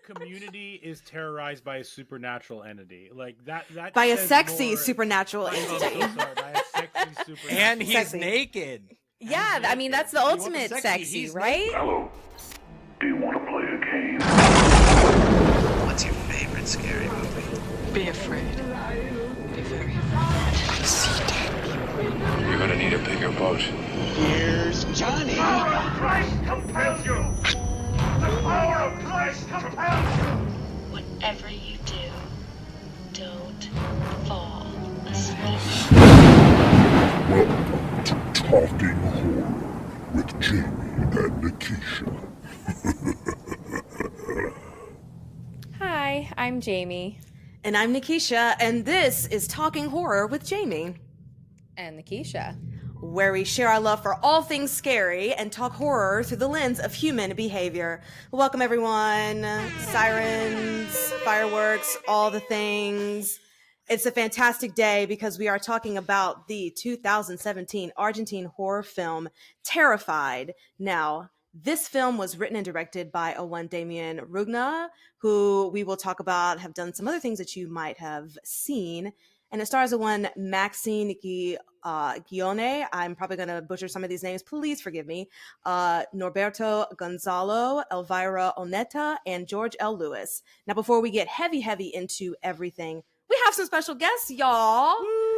community is terrorized by a supernatural entity. Like that by a says sexy more- supernatural I'm so entity. sorry, by a sexy supernatural And he's Sexy. naked. Yeah, I mean that's the You want the ultimate sexy, sexy, he's right? Hello. Do you want to play a game? What's your favorite scary movie? Be afraid. Be very afraid. See dead people. You're gonna need a bigger boat. Here's Johnny. power of Christ compels you! The power of Christ compels you! Whatever you do, don't fall asleep. Welcome to Talking Horror with Jamie and Nikisha. Hi, I'm Jamie. And I'm Nikisha, and this is Talking Horror with Jamie, And Nikisha. where we share our love for all things scary and talk horror through the lens of human behavior. Welcome, everyone. Sirens, fireworks, all the things. It's a fantastic day because we are talking about the 2017 Argentine horror film, Terrified. Now, this film was written and directed by a one Damien Rugna, who we will talk about, have done some other things that you might have seen. And it stars a one Maxine Guione. I'm probably going to butcher some of these names. Please forgive me. Norberto Gonzalo, Elvira Oneta, and George L. Lewis. Now, before we get heavy into everything, we have some special guests, y'all.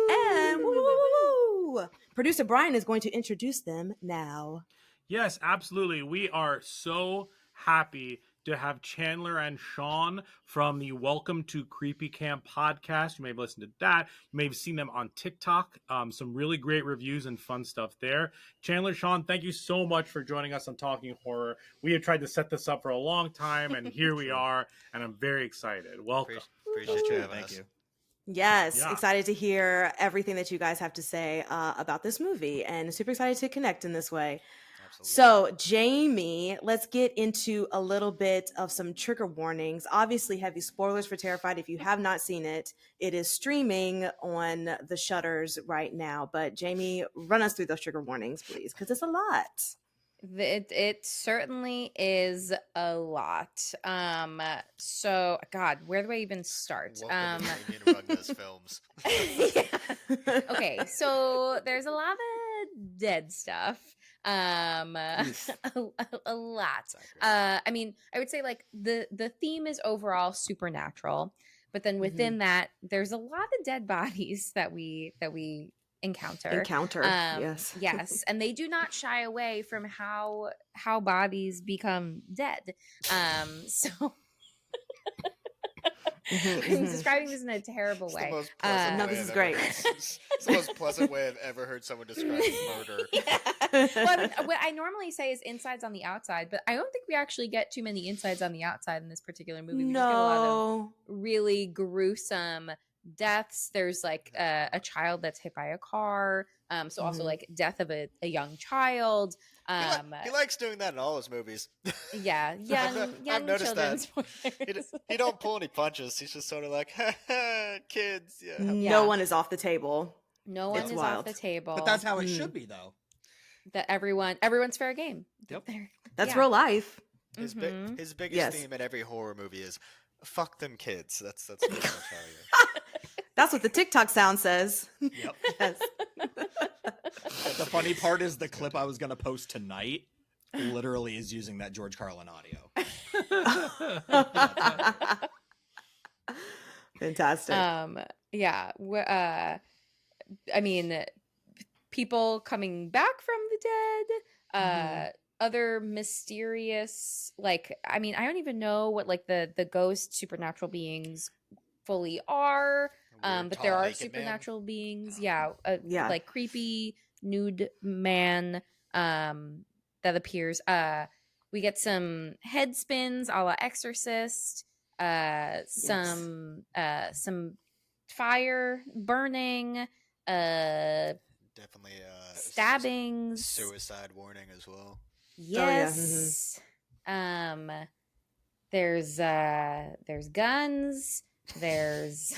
And woo. Producer Brian is going to introduce them now. Yes, absolutely. We are so happy to have Chandler and Shawn from the Welcome to Creepy Camp podcast. You may have listened to that. You may have seen them on TikTok. Some really great reviews and fun stuff there. Chandler, Shawn, thank you so much for joining us on Talking Horror. We have tried to set this up for a long time, and here we are, and I'm very excited. Welcome. Appreciate you having us. Thank you. Yes, Yeah. excited to hear everything that you guys have to say about this movie, and super excited to connect in this way. Absolutely. So, Jamie, let's get into a little bit of some trigger warnings. Obviously, heavy spoilers for Terrified. If you have not seen it, it is streaming on the shutters right now. But Jamie, run us through those trigger warnings, please, because it's a lot. It certainly is a lot. So God, where do I even start? Welcome to Damien Rugna's films. Yeah. Okay, so there's a lot of dead stuff. A lot. I mean, I would say like the theme is overall supernatural, but then within that, there's a lot of dead bodies that we encounter. Yes. Yes, and they do not shy away from how bodies become dead. So I'm describing this in a terrible way. No, this is great. It's the most pleasant way I've ever heard someone describe murder. Yeah. Well, I mean, what I normally say is insides on the outside, but I don't think we actually get too many insides on the outside in this particular movie. We just get a lot of really gruesome deaths. There's like a child that's hit by a car. So also like death of a young child. He likes doing that in all his movies. Yeah, young I've noticed children's that. He don't pull any punches. He's just sort of like, kids. Yeah. No one is off the table. No one It's is wild. off the table. But that's how it should be, though. That everyone's fair game. Yep. That's Yeah. real life. His biggest Yes. theme in every horror movie is fuck them kids. That's pretty much how he is. That's what the TikTok sound says. Yep. Yes. The funny part is the clip I was going to post tonight literally is using that George Carlin audio. Fantastic. Yeah. I mean, people coming back from the dead, other mysterious, like, I mean, I don't even know what like the ghost supernatural beings fully are. But there are supernatural beings. Yeah. Like creepy nude man that appears. We get some head spins a la Exorcist. Some fire burning. Definitely Stabbings. Suicide warning as well. Yes. There's guns. There's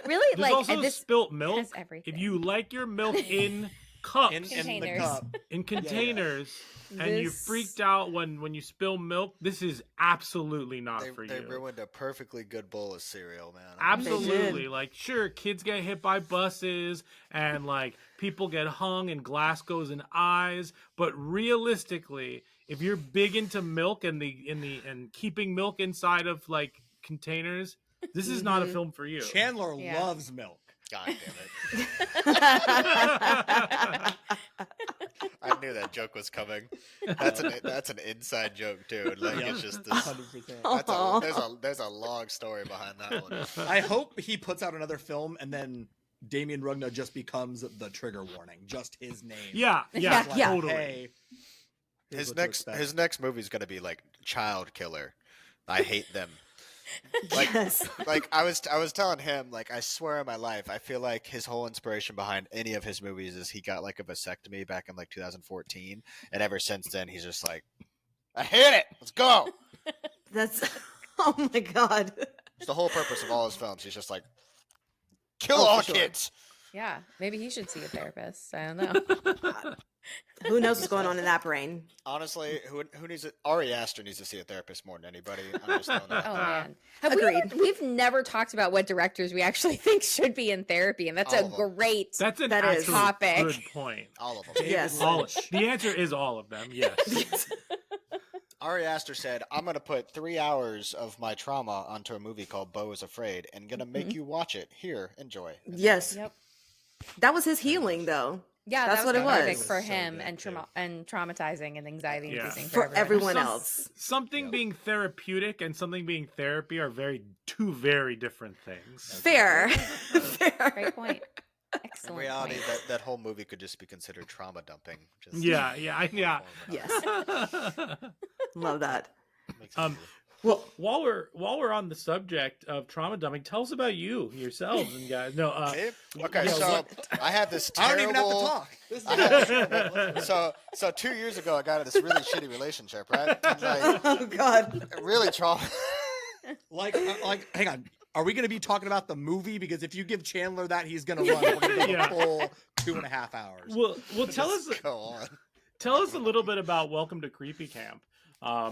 really There's like also this spilt milk. has everything. If you like your milk in cups in the Containers. cup. in containers, and you freaked out when you spill milk. This is absolutely not for They you. ruined a perfectly good bowl of cereal, man. Absolutely. Like, sure, kids get hit by buses and like people get hung and glass goes in eyes, but realistically, if you're big into milk and and keeping milk inside of like containers, this is not a film for you. Chandler Yeah. loves milk. God damn it. I knew that joke was coming. That's an inside joke too. Like it's just this, 100%. there's a long story behind that one. I hope he puts out another film and then Damien Rugna just becomes the trigger warning, just his name. Yeah, Yeah, Like, totally. hey, here's what to expect. His next movie is gonna be like Child Killer. I hate them. Like, Yes. like I was telling him, like, I swear on my life, I feel like his whole inspiration behind any of his movies is he got like a vasectomy back in like 2014, and ever since then he's just like, I hate it. Let's go. That's oh my god. It's the whole purpose of all his films. He's just like, kill Oh, all for sure. kids. Yeah, maybe he should see a therapist. I don't know. Who knows what's going on in that brain? Honestly, who needs it? Ari Aster needs to see a therapist more than anybody. I'm just throwing that Oh out there. man, have Agreed. we've never talked about what directors we actually think should be in therapy, and that's All a of them. great. That's an That is. actually Topic. good point. All of them. David Yes. Lynch. The answer is all of them. Yes. Ari Aster said, I'm going to put 3 hours of my trauma onto a movie called Beau is Afraid and going to make you watch it. Here, enjoy. Yes. Yep. That was his healing though. Yeah, That's that what was it was. perfect for So him good, and too. and traumatizing and anxiety Yeah. inducing For everyone Some- else. Something being therapeutic and something being therapy are two very different things. Fair. Fair. Great point. In Excellent. reality, point. that whole movie could just be considered trauma dumping. Just Yeah. Yes. Love that. Makes it Um, easier. Well, While we're on the subject of trauma dumping, tell us about yourselves and guys. No, Me? Okay, yeah, so I had this I terrible. don't even have to talk. This is I had- so 2 years ago, I got in this really shitty relationship, right? And, like, oh god. really trauma. like, hang on. Are we going to be talking about the movie? Because if you give Chandler that, he's going to run. We're going to go Yeah. the full 2.5 hours. well, tell us Go on. tell us a little bit about Welcome to Creepy Camp.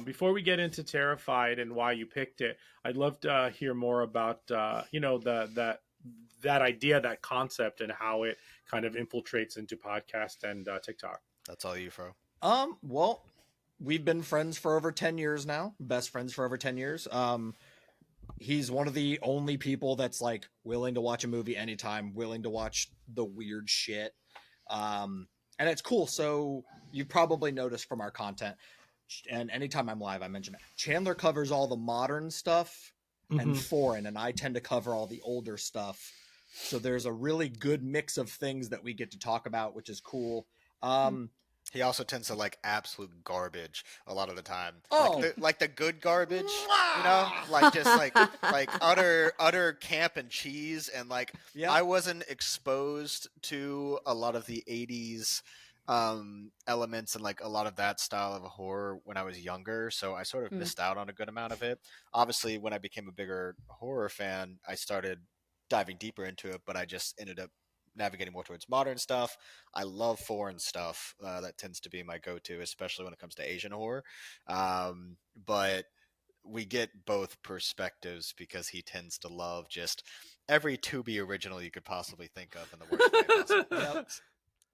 Before we get into Terrified and why you picked it, I'd love to hear more about that idea, that concept, and how it kind of infiltrates into podcast and TikTok. That's all you, Fro. Well, we've been friends for over 10 years now. Best friends for over 10 years. He's one of the only people that's like willing to watch a movie anytime, willing to watch the weird shit. And it's cool. So you probably noticed from our content, and anytime I'm live, I mention it. Chandler covers all the modern stuff and foreign, and I tend to cover all the older stuff. So there's a really good mix of things that we get to talk about, which is cool. He also tends to like absolute garbage a lot of the time. Oh. Like the good garbage, you know, like just like utter camp and cheese, and like Yeah. I wasn't exposed to a lot of the '80s elements and like a lot of that style of horror when I was younger, so I sort of missed out on a good amount of it. Obviously, when I became a bigger horror fan, I started diving deeper into it, but I just ended up navigating more towards modern stuff. I love foreign stuff. That tends to be my go-to, especially when it comes to Asian horror. But we get both perspectives because he tends to love just every Tubi original you could possibly think of in the worst way possible. Yep.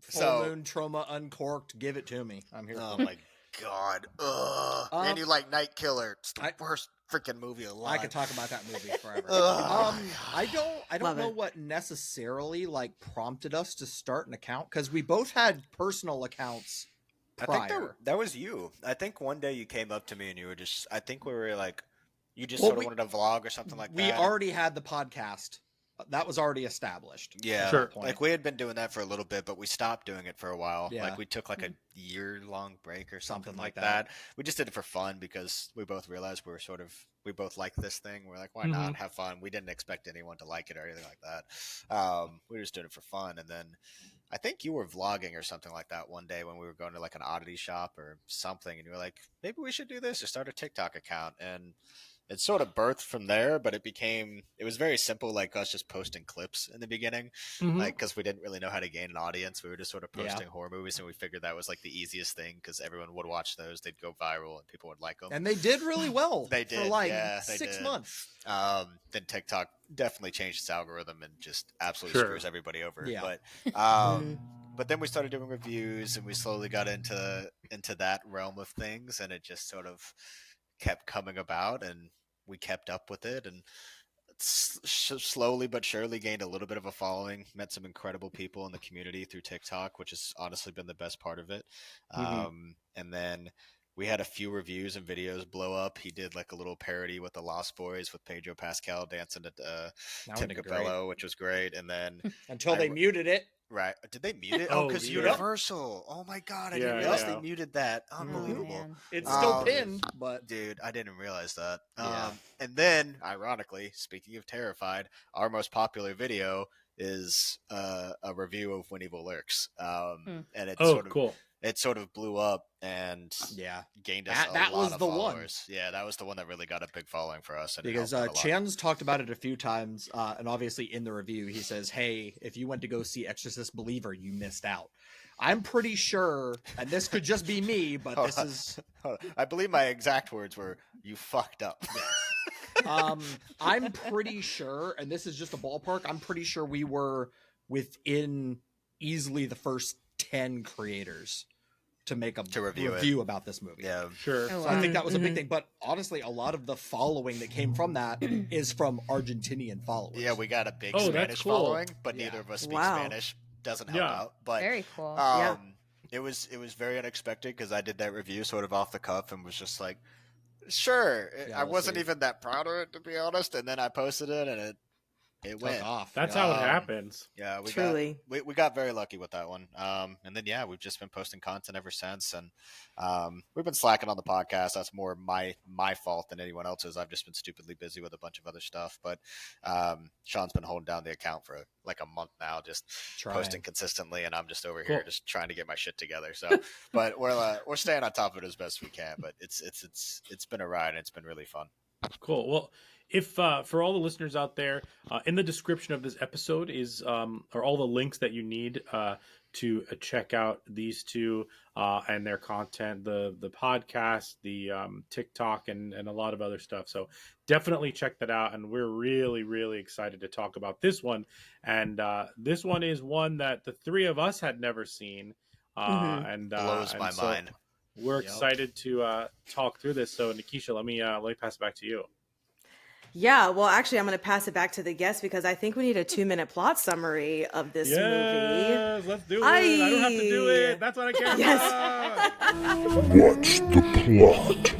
Full So- Moon, Trauma, Uncorked. Give it to me. I'm here. Oh for it. my god. Ugh. And you like Night Killer. It's the worst freaking movie alive. I could talk about that movie forever. Ugh. I don't Love know it. what necessarily like prompted us to start an account, because we both had personal accounts I prior. think that was you. I think one day you came up to me and you were just, I think we were like, you just Well, sort of we- wanted to vlog or something like we that. already had the podcast. That was already established. Yeah, at Sure. that point. like we had been doing that for a little bit, but we stopped doing it for a while. Yeah. Like we took like a year-long break or something, Something like like that. that. We just did it for fun because we both realized we both like this thing. We're like, why not have fun? We didn't expect anyone to like it or anything like that. We were just doing it for fun. And then I think you were vlogging or something like that one day when we were going to like an oddity shop or something, and you were like, maybe we should do this or start a TikTok account. And it sort of birthed from there, but it was very simple, like us just posting clips in the beginning, like because we didn't really know how to gain an audience. We were just sort of posting horror movies, and we figured that was like the easiest thing because everyone would watch those, they'd go viral, and people would like them. And they did really well. They did for like they 6 did. months. Then TikTok definitely changed its algorithm and just absolutely screws everybody over. Yeah. But then we started doing reviews, and we slowly got into that realm of things, and it just sort of kept coming about, and we kept up with it, and slowly but surely gained a little bit of a following, met some incredible people in the community through TikTok, which has honestly been the best part of it. And then we had a few reviews and videos blow up. He did like a little parody with the Lost Boys with Pedro Pascal dancing at Tim Capello, which was great. And then until they muted it. Right. Did they mute it? Oh, because yeah. Universal. Oh my God. I didn't realize they muted that. Unbelievable. man. It's still pinned, but dude, I didn't realize that. Yeah. And then, ironically, speaking of Terrified, our most popular video is a review of When Evil Lurks. And it's cool. It sort of blew up and gained us that a lot was of the followers. Yeah, that was the one that really got a big following for us. And because Chan's talked about it a few times, and obviously in the review he says, hey, if you went to go see Exorcist Believer, you missed out. I'm pretty sure, and this could just be me, but this is... I believe my exact words were, you fucked up. I'm pretty sure, and this is just a ballpark, I'm pretty sure we were within easily the first 10 creators to make a review about this movie. Yeah, sure. So I think that was a big thing, but honestly, a lot of the following that came from that is from Argentinian followers. Yeah, we got a big Spanish following, but neither of us speak Spanish. Doesn't help out, but very cool. It was very unexpected because I did that review sort of off the cuff and was just like, sure. I wasn't even that proud of it, to be honest, and then I posted it, and it went off. That's how it happens. Yeah, we got very lucky with that one. And then we've just been posting content ever since, and we've been slacking on the podcast. That's more my fault than anyone else's. I've just been stupidly busy with a bunch of other stuff. But Sean's been holding down the account for like a month now, just posting consistently, and I'm just over here just trying to get my shit together. So, but we're staying on top of it as best we can. But it's been a ride, and it's been really fun. Cool. Well, if for all the listeners out there, in the description of this episode are all the links that you need to check out these two and their content, the podcast, the TikTok, and a lot of other stuff. So definitely check that out. And we're really, really excited to talk about this one. And this one is one that the three of us had never seen. And blows my mind. We're excited to talk through this. So Nikisha, let me pass it back to you. Yeah, well, actually, I'm going to pass it back to the guest because I think we need a 2-minute plot summary of this movie. Yes, let's do it. I don't have to do it. That's what I care about. What's the plot?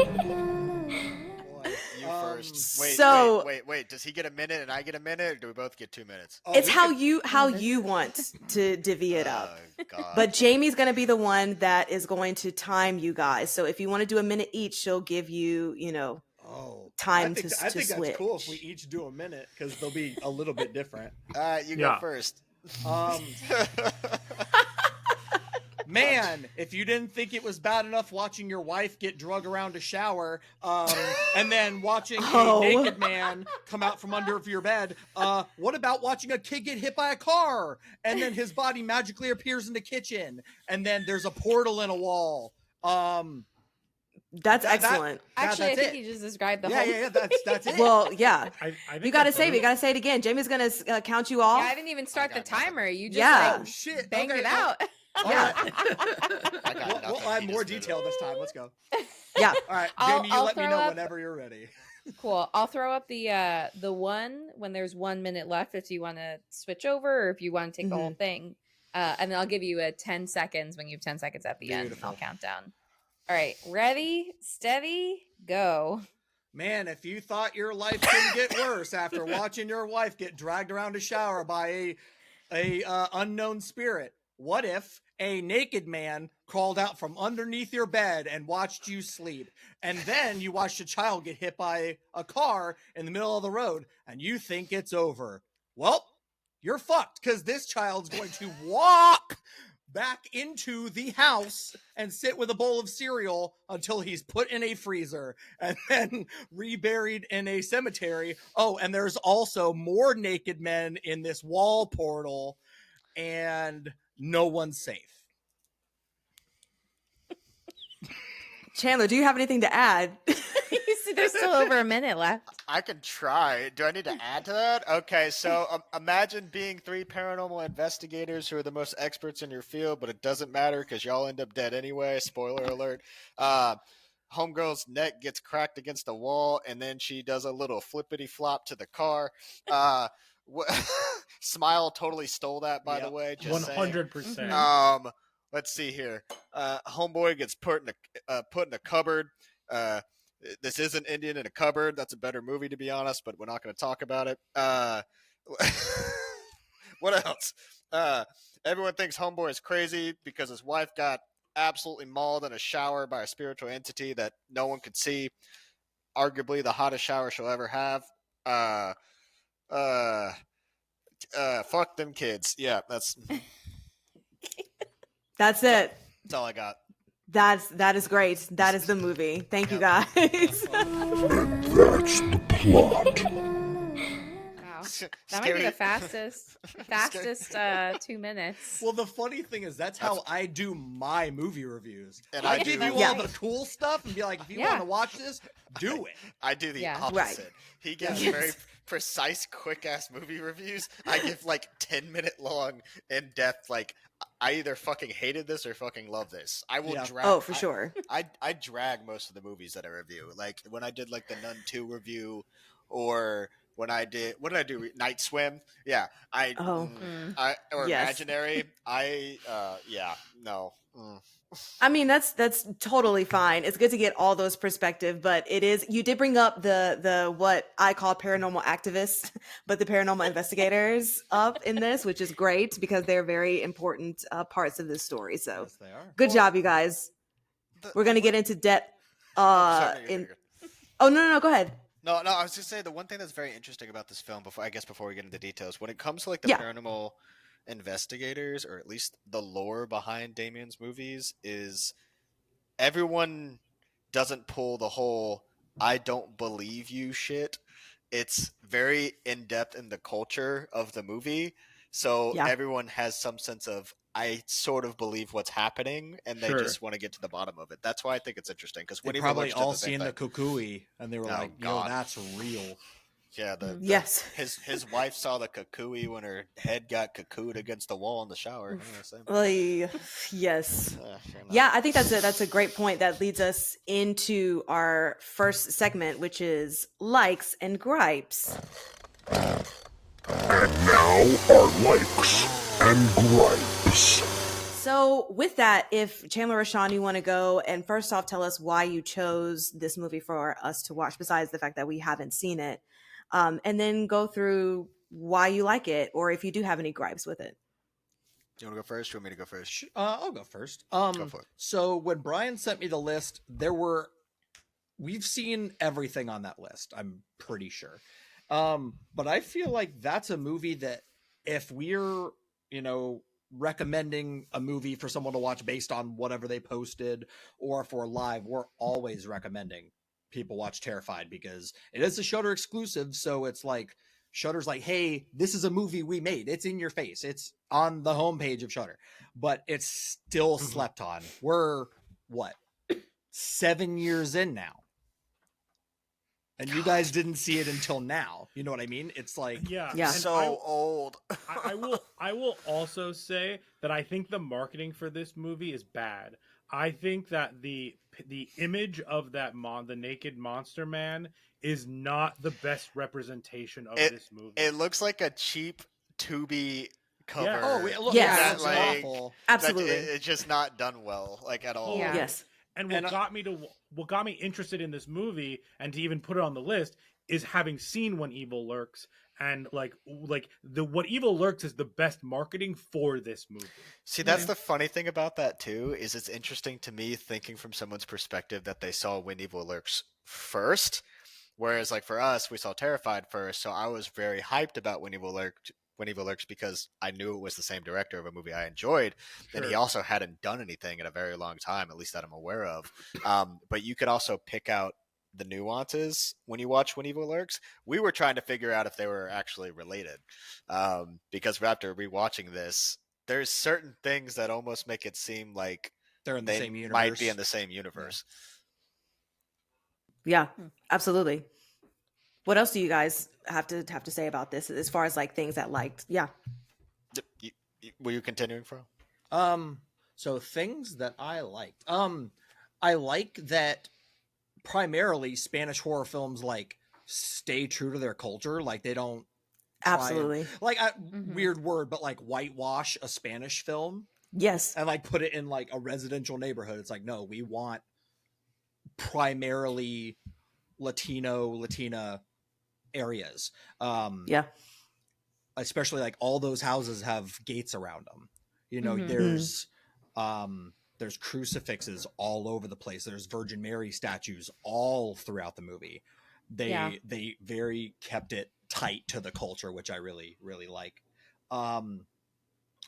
You first. Wait. Does he get a minute and I get a minute, or do we both get 2 minutes? It's how you want to divvy it up. God. But Jamie's going to be the one that is going to time you guys. So if you want to do a minute each, she'll give you, time to switch. I think that's cool if we each do a minute because they'll be a little bit different. You go first. Man, if you didn't think it was bad enough watching your wife get drug around a shower, and then watching a naked man come out from under your bed, what about watching a kid get hit by a car, and then his body magically appears in the kitchen, and then there's a portal in a wall? That's excellent. Actually, I think you just described the whole. Yeah. That's it. Well, yeah. I think you got to say it. You got to say it again. Jamie's going to count you off. Yeah, I didn't even start the timer. You just banged it out. Yeah. We'll add more detail this time. Let's go. Yeah. All right, Jamie, you let me know whenever you're ready. Cool. I'll throw up the one when there's 1 minute left if you want to switch over or if you want to take the whole thing. And then I'll give you 10 seconds when you have 10 seconds at the end. I'll count down. All right. Ready, steady, go. Man, if you thought your life couldn't get worse after watching your wife get dragged around a shower by a unknown spirit, what if a naked man crawled out from underneath your bed and watched you sleep? And then you watched a child get hit by a car in the middle of the road and you think it's over. Well, you're fucked because this child's going to walk back into the house and sit with a bowl of cereal until he's put in a freezer and then reburied in a cemetery. Oh, and there's also more naked men in this wall portal, and no one's safe. Chandler, do you have anything to add? You see, there's still over a minute left. I can try. Do I need to add to that? Okay, so imagine being 3 paranormal investigators who are the most experts in your field, but it doesn't matter because y'all end up dead anyway. Spoiler alert. Homegirl's neck gets cracked against the wall, and then she does a little flippity flop to the car. Smile totally stole that, by the way. Just 100%. Let's see here. Homeboy gets put in a cupboard. This isn't Indian in a cupboard. That's a better movie, to be honest, but we're not going to talk about it. What else? Everyone thinks Homeboy is crazy because his wife got absolutely mauled in a shower by a spiritual entity that no one could see. Arguably the hottest shower she'll ever have. Fuck them kids. Yeah, that's That's it. that's all I got. That is great. That is the movie. Thank you guys. And that's the plot. Wow. That might be the fastest 2 minutes. Well, the funny thing is that's how I do my movie reviews. And I I give do- you all the cool stuff and be like, if you Yeah. want to watch this, do it. I do the Yeah. opposite. Right. He gives Yes. very precise, quick-ass movie reviews. I give like 10-minute long, in-depth, like, I either fucking hated this or fucking love this. I will drag. Oh, for sure. I drag most of the movies that I review. Like when I did like the Nun 2 review, or when I did, what did I do? Night Swim. Yeah. Or Yes. Imaginary. No. I mean, that's totally fine. It's good to get all those perspective, but it is, you did bring up the what I call paranormal activists, but the paranormal investigators up in this, which is great because they're very important parts of this story. So Yes, they are. good job, you guys. We're gonna get into depth. Sorry, In you're- oh no, go ahead. No, I was just saying the one thing that's very interesting about this film, before we get into details, when it comes to like the Yeah. paranormal investigators, or at least the lore behind Damien's movies, is everyone doesn't pull the whole "I don't believe you" shit. It's very in depth in the culture of the movie, so Yeah. everyone has some sense of I sort of believe what's happening, and they Sure. just want to get to the bottom of it. That's why I think it's interesting because They Winnie probably Looks did all the same seen the thing. kukui, and they were Oh, like, "Yo, God. that's real." Yeah, Yes. his wife saw the kukui when her head got cuckooed against the wall in the shower. Yeah, same. Yes. Fair enough. Yeah, I think that's a great point that leads us into our first segment, which is likes and gripes. And now our likes and gripes. So with that, if Chandler or Shawn, you want to go and first off tell us why you chose this movie for us to watch, besides the fact that we haven't seen it, and then go through why you like it, or if you do have any gripes with it. Do you want to go first? Or you want me to go first? I'll go first. Go for it. So when Brian sent me the list, we've seen everything on that list, I'm pretty sure. But I feel like that's a movie that if we're, recommending a movie for someone to watch based on whatever they posted, or if we're live, we're always recommending people watch Terrified because it is a Shudder exclusive. So it's like Shudder's like, hey, this is a movie we made. It's in your face. It's on the homepage of Shudder, but it's still slept on. We're 7 years in now, and you guys didn't see it until now. You know what I mean? It's like, Yeah. Yeah. And So old. I will also say that I think the marketing for this movie is bad. I think that the image of that the naked monster man is not the best representation of this movie. It looks like a cheap Tubi cover. Yeah. oh, it looks Yes. that's Like- awful. Absolutely. It's just not done well, like at all. Yeah. Yes. And And what got me interested in this movie and to even put it on the list is having seen When Evil Lurks, and like What Evil Lurks is the best marketing for this movie. See, that's the funny thing about that too, is it's interesting to me thinking from someone's perspective that they saw When Evil Lurks first, whereas like for us, we saw Terrified first, so I was very hyped about When Evil When Evil Lurks because I knew it was the same director of a movie I enjoyed, and he Sure. also hadn't done anything in a very long time, at least that I'm aware of. But you could also pick out the nuances when you watch When Evil Lurks. We were trying to figure out if they were actually related, because after rewatching this, there's certain things that almost make it seem like They're in the they same universe. might be in the same universe. Yeah, absolutely. What else do you guys have to say about this as far as like things that liked? Yeah. Were you continuing, Fro? So things that I liked. I like that primarily Spanish horror films like stay true to their culture. Like they don't try and- Absolutely. like weird word, but like whitewash a Spanish film Yes. and like put it in like a residential neighborhood. It's like, no, we want primarily Latina areas. Yeah. Especially like all those houses have gates around them. You know, there's crucifixes all over the place. There's Virgin Mary statues all throughout the movie. They very kept it tight to the culture, which I really, really like.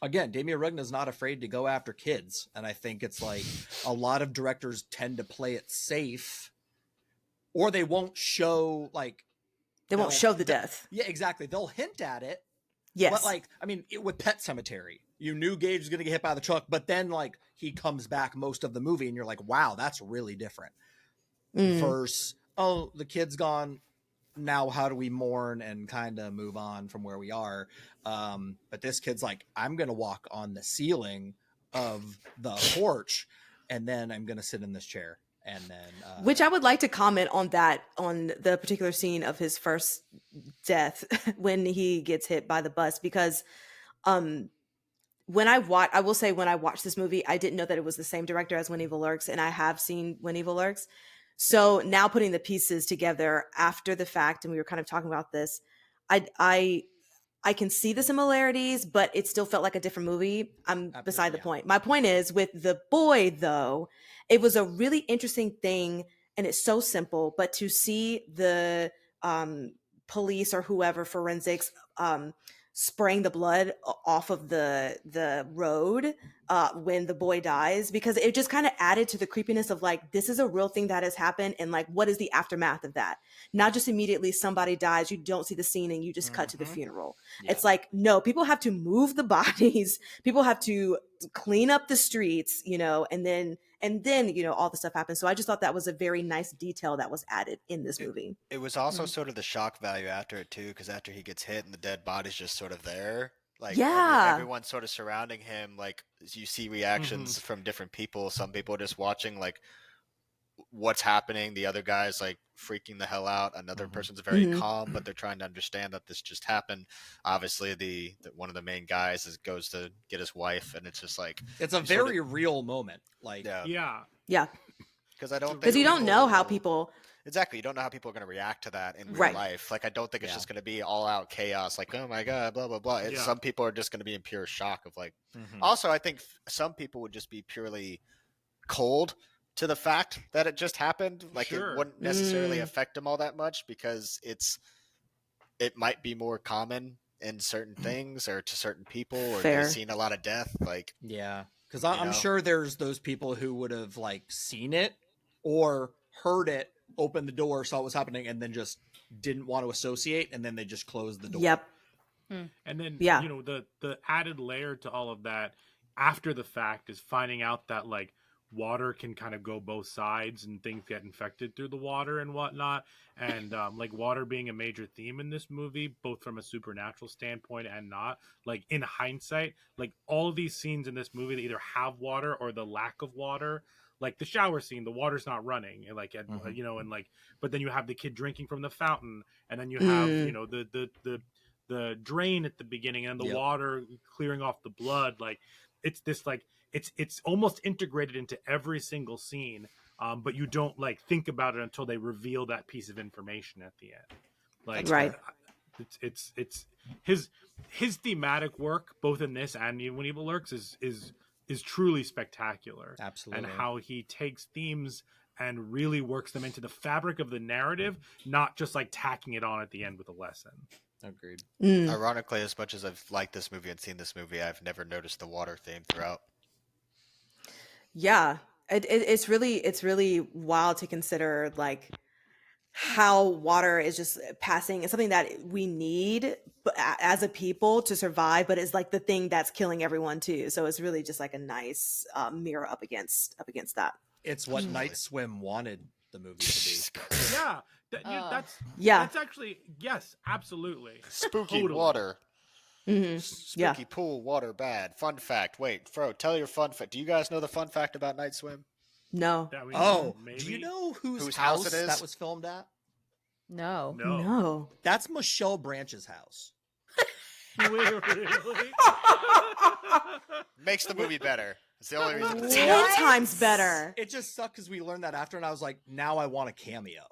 Again, Damien Rugna's not afraid to go after kids. And I think it's like a lot of directors tend to play it safe, or they won't show like, They won't show the death. yeah, exactly. They'll hint at it. Yes. But like, I mean, with Pet Cemetery, you knew Gage was going to get hit by the truck, but then like he comes back most of the movie and you're like, wow, that's really different. Versus, oh, the kid's gone. Now, how do we mourn and kind of move on from where we are? But this kid's like, I'm going to walk on the ceiling of the porch and then I'm going to sit in this chair. And then, which I would like to comment on that, on the particular scene of his first death when he gets hit by the bus, because when I will say when I watched this movie, I didn't know that it was the same director as When Evil Lurks, and I have seen When Evil Lurks. So now putting the pieces together after the fact, and we were kind of talking about this, I can see the similarities, but it still felt like a different movie. I'm beside the point. My point is with the boy, though, it was a really interesting thing, and it's so simple, but to see the police or whoever, forensics, spraying the blood off of the road when the boy dies, because it just kind of added to the creepiness of like, this is a real thing that has happened, and like, what is the aftermath of that? Not just immediately somebody dies, you don't see the scene and you just cut to the funeral. Yeah. It's like, no, people have to move the bodies, people have to clean up the streets, you know, and then you know, all the stuff happens. So I just thought that was a very nice detail that was added in this movie. It was also sort of the shock value after it too, because after he gets hit and the dead body's just sort of there, like everyone's sort of surrounding him. Like you see reactions from different people. Some people are just watching like what's happening. The other guy's like freaking the hell out. Another person's very calm, but they're trying to understand that this just happened. Obviously, the one of the main guys goes to get his wife, and it's just like it's a very real moment. Like yeah, because you don't know how people. Exactly. You don't know how people are going to react to that in real life. Like, I don't think it's just going to be all out chaos. Like, oh my God, blah, blah, blah. Some people are just going to be in pure shock of like, also, I think some people would just be purely cold to the fact that it just happened. Like it wouldn't necessarily affect them all that much because it might be more common in certain things or to certain people or they've seen a lot of death. Like, yeah. Cause I'm sure there's those people who would have like seen it or heard it, opened the door, saw what was happening, and then just didn't want to associate, and then they just closed the door. Yep. And then you know, the added layer to all of that after the fact is finding out that like water can kind of go both sides and things get infected through the water and whatnot, and like water being a major theme in this movie, both from a supernatural standpoint and not. Like in hindsight, like all of these scenes in this movie that either have water or the lack of water, like the shower scene, the water's not running, and like you know, and like, but then you have the kid drinking from the fountain, and then you have you know the drain at the beginning and the water clearing off the blood. Like it's this like it's almost integrated into every single scene, but you don't like think about it until they reveal that piece of information at the end. Like it's his thematic work both in this and When Evil Lurks is truly spectacular. Absolutely. And how he takes themes and really works them into the fabric of the narrative, not just like tacking it on at the end with a lesson. Agreed. Ironically, as much as I've liked this movie and seen this movie, I've never noticed the water theme throughout. Yeah, it's really wild to consider like how water is just passing. It's something that we need as a people to survive, but it's like the thing that's killing everyone too. So it's really just like a nice mirror up against that. It's what Night Swim wanted the movie to be. Yeah, that's Yeah. That's actually yes, absolutely. Spooky Totally. water. Mm-hmm. Spooky pool, water bad. Fun fact. Wait, Fro, tell your fun fact. Do you guys know the fun fact about Night Swim? No. That we Oh, maybe? do you know whose Whose house house it is? that was filmed at? No. No. No. That's Michelle Branch's house. Wait, really? Makes the movie better. It's the only reason. 10 times better. It just sucked because we learned that after, and I was like, now I want a cameo.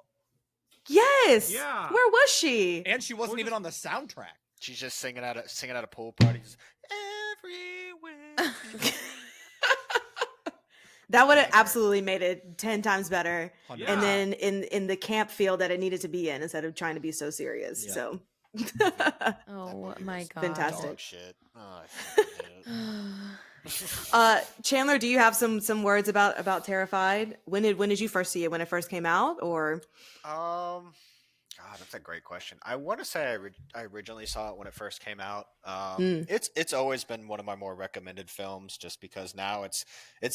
Yes. Yeah. Where was she? And she wasn't even on the soundtrack. She's just singing at a pool party. Everywhere. That would have absolutely made it 10 times better. Yeah. And then in the camp feel that it needed to be in instead of trying to be so serious. Yeah. So Oh my god. Fantastic. Dog shit. Oh, I fucking hate it. Chandler, do you have some words about Terrified? When did you first see it? When it first came out, or God, that's a great question. I want to say I originally saw it when it first came out. Mm. It's always been one of my more recommended films, just because now it's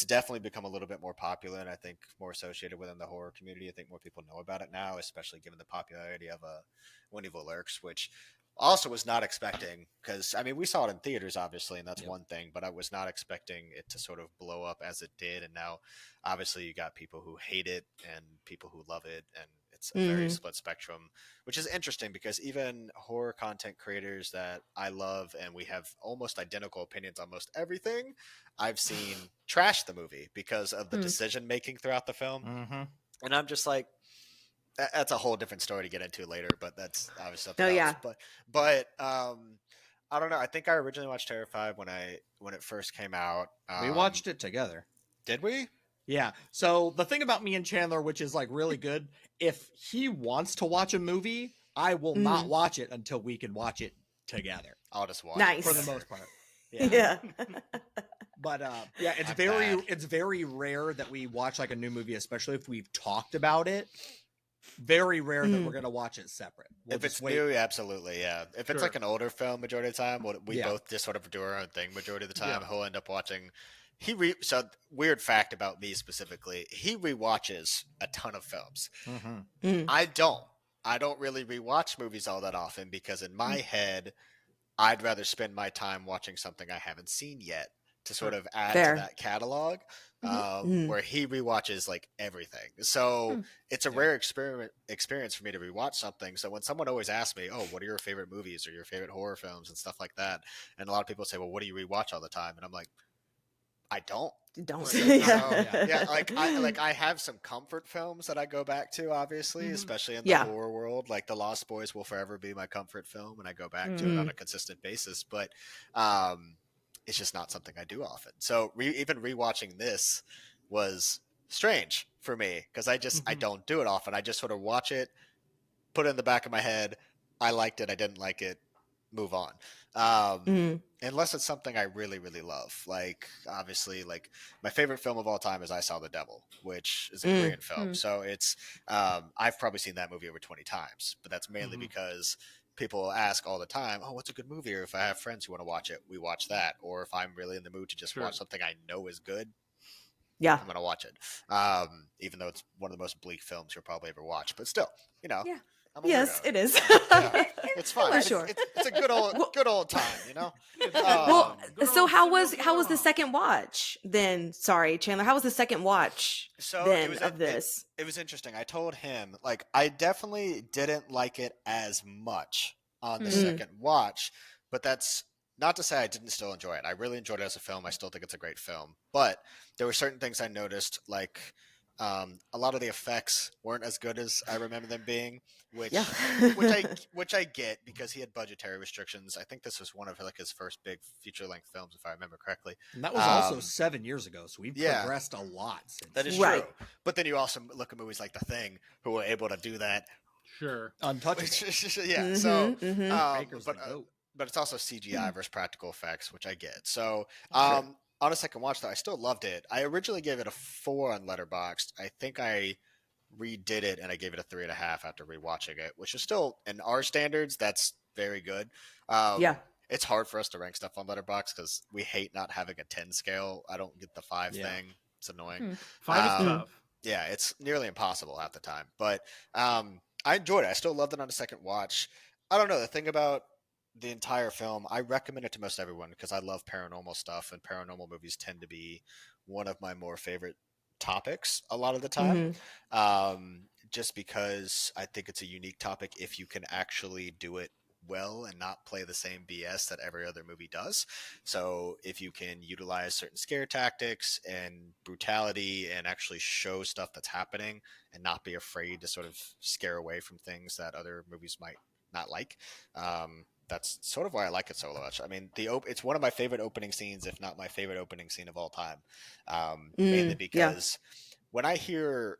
definitely become a little bit more popular, and I think more associated within the horror community. I think more people know about it now, especially given the popularity of When Evil Lurks, which also was not expecting, because I mean we saw it in theaters obviously, and that's one thing, but I was not expecting it to sort of blow up as it did. And now obviously you got people who hate it and people who love it, and it's a very split spectrum, which is interesting because even horror content creators that I love and we have almost identical opinions on most everything, I've seen trash the movie because of the decision making throughout the film. And I'm just like, that's a whole different story to get into later, but that's obviously something else. But I don't know. I think I originally watched Terrified when it first came out. We watched it together. Did we? Yeah. So the thing about me and Chandler, which is like really good, if he wants to watch a movie, I will not watch it until we can watch it together. I'll just watch Nice. it. For the most part. yeah. But yeah, it's very rare that we watch like a new movie, especially if we've talked about it. Very rare that we're gonna watch it separate. We'll if it's wait. new, absolutely, yeah. If it's like an older film, majority of the time, we Yeah. both just sort of do our own thing. Majority of the time, he'll end up watching. So weird fact about me specifically, he rewatches a ton of films. I don't. I don't really rewatch movies all that often because in my head, I'd rather spend my time watching something I haven't seen yet to sort of add to that catalog. Where he rewatches like everything. So it's a rare experience for me to rewatch something. So when someone always asks me, oh, what are your favorite movies or your favorite horror films and stuff like that? And a lot of people say, well, what do you rewatch all the time? And I'm like, I don't. I have some comfort films that I go back to, obviously, especially in the horror world. Like The Lost Boys will forever be my comfort film, and I go back to it on a consistent basis. But it's just not something I do often. So even rewatching this was strange for me because I don't do it often. I just sort of watch it, put it in the back of my head. I liked it. I didn't like it. Move on. Unless it's something I really, really love. Like, obviously, like my favorite film of all time is I Saw the Devil, which is a Korean film. So it's, I've probably seen that movie over 20 times, but that's mainly because people ask all the time, oh, what's a good movie? Or if I have friends who want to watch it, we watch that. Or if I'm really in the mood to just watch something I know is good, I'm going to watch it. Even though it's one of the most bleak films you'll probably ever watch. But still, I'm a Yes, weirdo. it is. It's fun. For sure. It's a good old time, Well, so how was the second watch then? Sorry, Chandler. How was the second watch of this? It was interesting. I told him like I definitely didn't like it as much on the second watch, but that's not to say I didn't still enjoy it. I really enjoyed it as a film. I still think it's a great film, but there were certain things I noticed, like a lot of the effects weren't as good as I remember them being, which I get because he had budgetary restrictions. I think this was one of like his first big feature length films, if I remember correctly. And that was also 7 years ago, so we've progressed a lot since. That is true. But then you also look at movies like The Thing, who were able to do that Sure. Untouchable. Yeah. Mhm, So, mhm. Baker's the goat. but it's also CGI versus practical effects, which I get. So, Sure. on a second watch, though, I still loved it. I originally gave it a 4 on Letterboxd. I think I redid it and I gave it a 3.5 after rewatching it, which is still, in our standards, that's very good. Yeah. It's hard for us to rank stuff on Letterboxd because we hate not having a 10 scale. I don't get the 5 Yeah. thing. It's annoying. Hmm. 5 is Um, tough. Yeah, it's nearly impossible half the time. But I enjoyed it. I still loved it on a second watch. I don't know. The thing about the entire film, I recommend it to most everyone because I love paranormal stuff, and paranormal movies tend to be one of my more favorite topics a lot of the time. Just because I think it's a unique topic if you can actually do it well and not play the same BS that every other movie does. So if you can utilize certain scare tactics and brutality and actually show stuff that's happening and not be afraid to sort of scare away from things that other movies might not like, that's sort of why I like it so much. I mean, it's one of my favorite opening scenes, if not my favorite opening scene of all time. Mainly because when I hear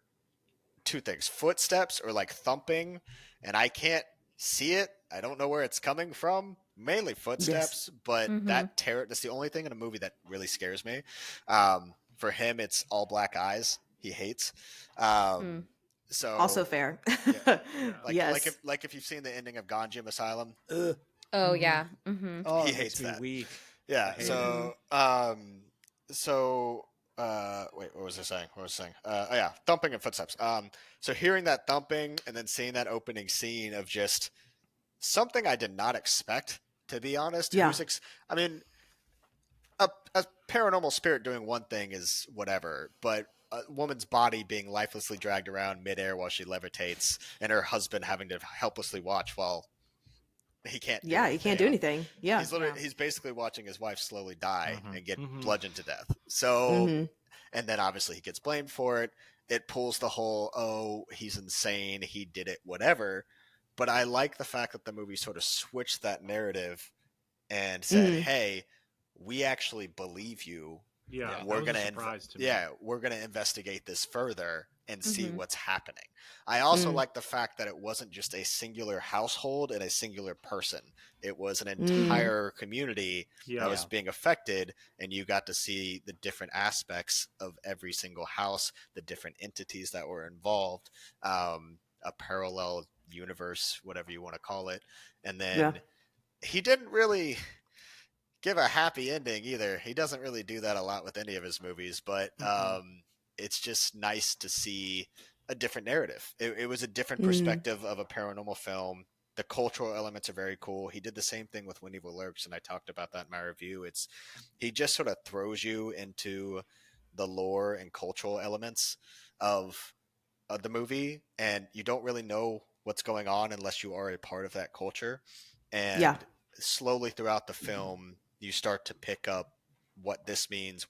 two things, footsteps or like thumping, and I can't see it, I don't know where it's coming from, mainly footsteps, but that's the only thing in a movie that really scares me. For him, it's all black eyes he hates. So Also fair. yeah, Yes. like if you've seen the ending of Ganjam Asylum, Oh yeah. Mm-hmm. Oh, he it hates makes me that. weak. Yeah. hate Wait, what was I saying? Oh yeah, thumping and footsteps. So hearing that thumping and then seeing that opening scene of just something I did not expect, to be honest. Yeah. I mean, a paranormal spirit doing one thing is whatever, but a woman's body being lifelessly dragged around midair while she levitates, and her husband having to helplessly watch while he can't. Yeah, he can't do anything. Yeah. He's basically watching his wife slowly die Mhm, and get mhm. bludgeoned to death. So, and then obviously he gets blamed for it. It pulls the whole, oh, he's insane, he did it, whatever. But I like the fact that the movie sort of switched that narrative and said, hey, we actually believe you. Yeah, We're that was gonna a surprise to me. Yeah, we're gonna investigate this further and see what's happening. I also like the fact that it wasn't just a singular household and a singular person. It was an entire community that was being affected, and you got to see the different aspects of every single house, the different entities that were involved, a parallel universe, whatever you want to call it. And then he didn't really give a happy ending either. He doesn't really do that a lot with any of his movies, but it's just nice to see a different narrative. It was a different perspective of a paranormal film. The cultural elements are very cool. He did the same thing with When Evil Lurks, and I talked about that in my review. He just sort of throws you into the lore and cultural elements of the movie, and you don't really know what's going on unless you are a part of that culture. And slowly throughout the film, you start to pick up what this means,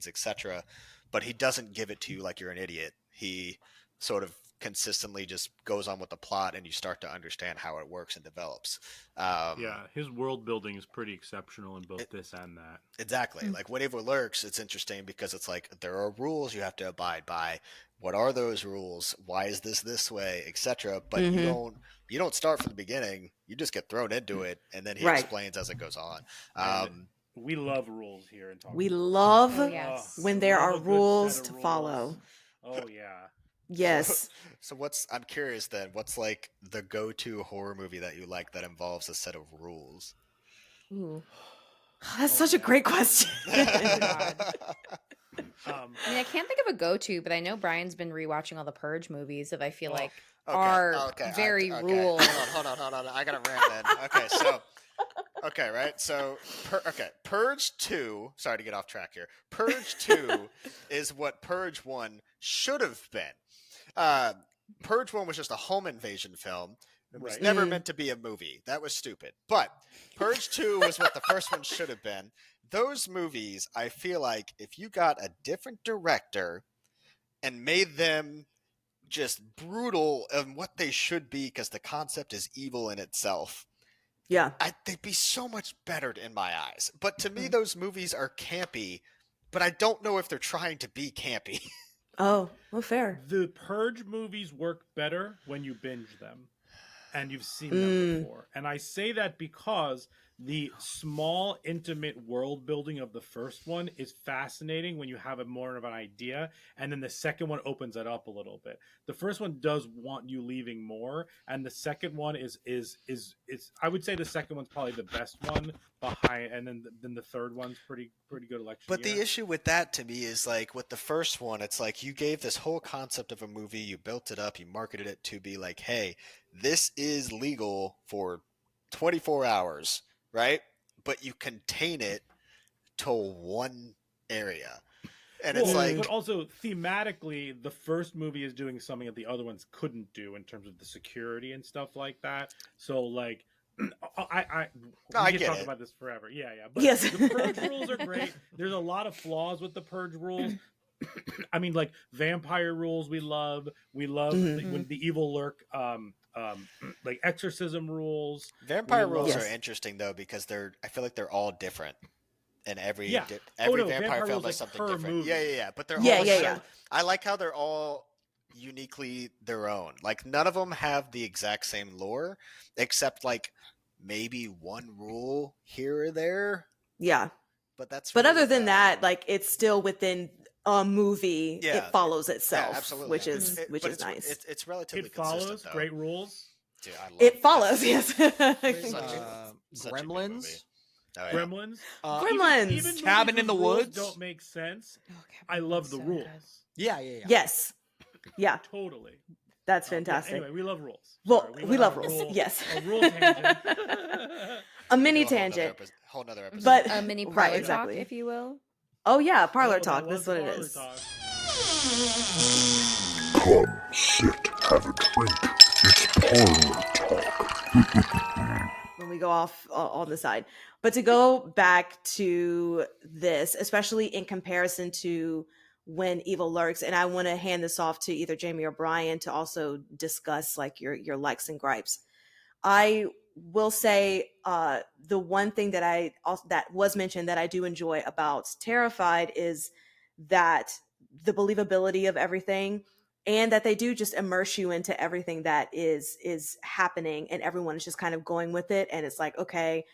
etc. But he doesn't give it to you like you're an idiot. He sort of consistently just goes on with the plot, and you start to understand how it works and develops. His world building is pretty exceptional in both this and that. Exactly. Like When Evil Lurks, it's interesting because it's like there are rules you have to abide by. What are those rules? Why is this way, etc. But you don't start from the beginning. You just get thrown into it, and then he explains as it goes on. We love rules here and We love when there love are a good rules set of to rules. follow. Oh yeah. Yes. So I'm curious then, what's like the go-to horror movie that you like that involves a set of rules? Ooh. That's such a great question. I mean, I can't think of a go-to, but I know Brian's been rewatching all the Purge movies that I feel like are very rules. Hold on. I got to rant then. Okay, right? So, Purge 2, sorry to get off track here. Purge 2 is what Purge 1 should have been. Purge 1 was just a home invasion film. It was never meant to be a movie. That was stupid. But Purge 2 was what the first one should have been. Those movies, I feel like if you got a different director and made them just brutal in what they should be, because the concept is evil in itself, they'd be so much better in my eyes. But to me, those movies are campy, but I don't know if they're trying to be campy. Oh, well, fair. The Purge movies work better when you binge them and you've seen them before. And I say that because the small, intimate world building of the first one is fascinating when you have a more of an idea, and then the second one opens it up a little bit. The first one does want you leaving more, and the second one is I would say the second one's probably the best one behind, and then the third one's pretty good election. But year. the issue with that to me is like with the first one, it's like you gave this whole concept of a movie, you built it up, you marketed it to be like, hey, this is legal for 24 hours, right? But you contain it to one area. And it's like, but also thematically, the first movie is doing something that the other ones couldn't do in terms of the security and stuff like that. So like, I can talk about this forever. Yeah. But yes. The Purge rules are great. There's a lot of flaws with the Purge rules. I mean, like vampire rules, we love when the evil lurk, like exorcism rules. Vampire rules are interesting though because I feel like they're all different. And every vampire film does something different. Movie. Yeah. But they're all I like how they're all uniquely their own. Like none of them have the exact same lore, except like maybe one rule here or there. Yeah. But that's. But other than that, like it's still within a movie. Yeah. It follows itself, absolutely. which is nice. It's relatively. It follows consistent, great rules. Dude, I love it follows. Yes. Gremlins. Oh, yeah. Gremlins. Gremlins. Even Cabin in the Woods don't make sense. I love the rules. Yeah. Yes. Yeah. Totally. That's fantastic. Anyway, we love rules. Well, we love rules. Yes. A rule tangent. A mini tangent. Whole nother episode. But a mini parlor talk, if you will. Oh yeah, parlor talk. That's what it is. Come, sit, have a drink. It's parlor talk. When we go off on the side. But to go back to this, especially in comparison to when evil lurks, and I want to hand this off to either Jamie or Brian to also discuss like your likes and gripes. I will say the one thing that that was mentioned that I do enjoy about Terrified is that the believability of everything, and that they do just immerse you into everything that is happening, and everyone is just kind of going with it. And it's like, okay,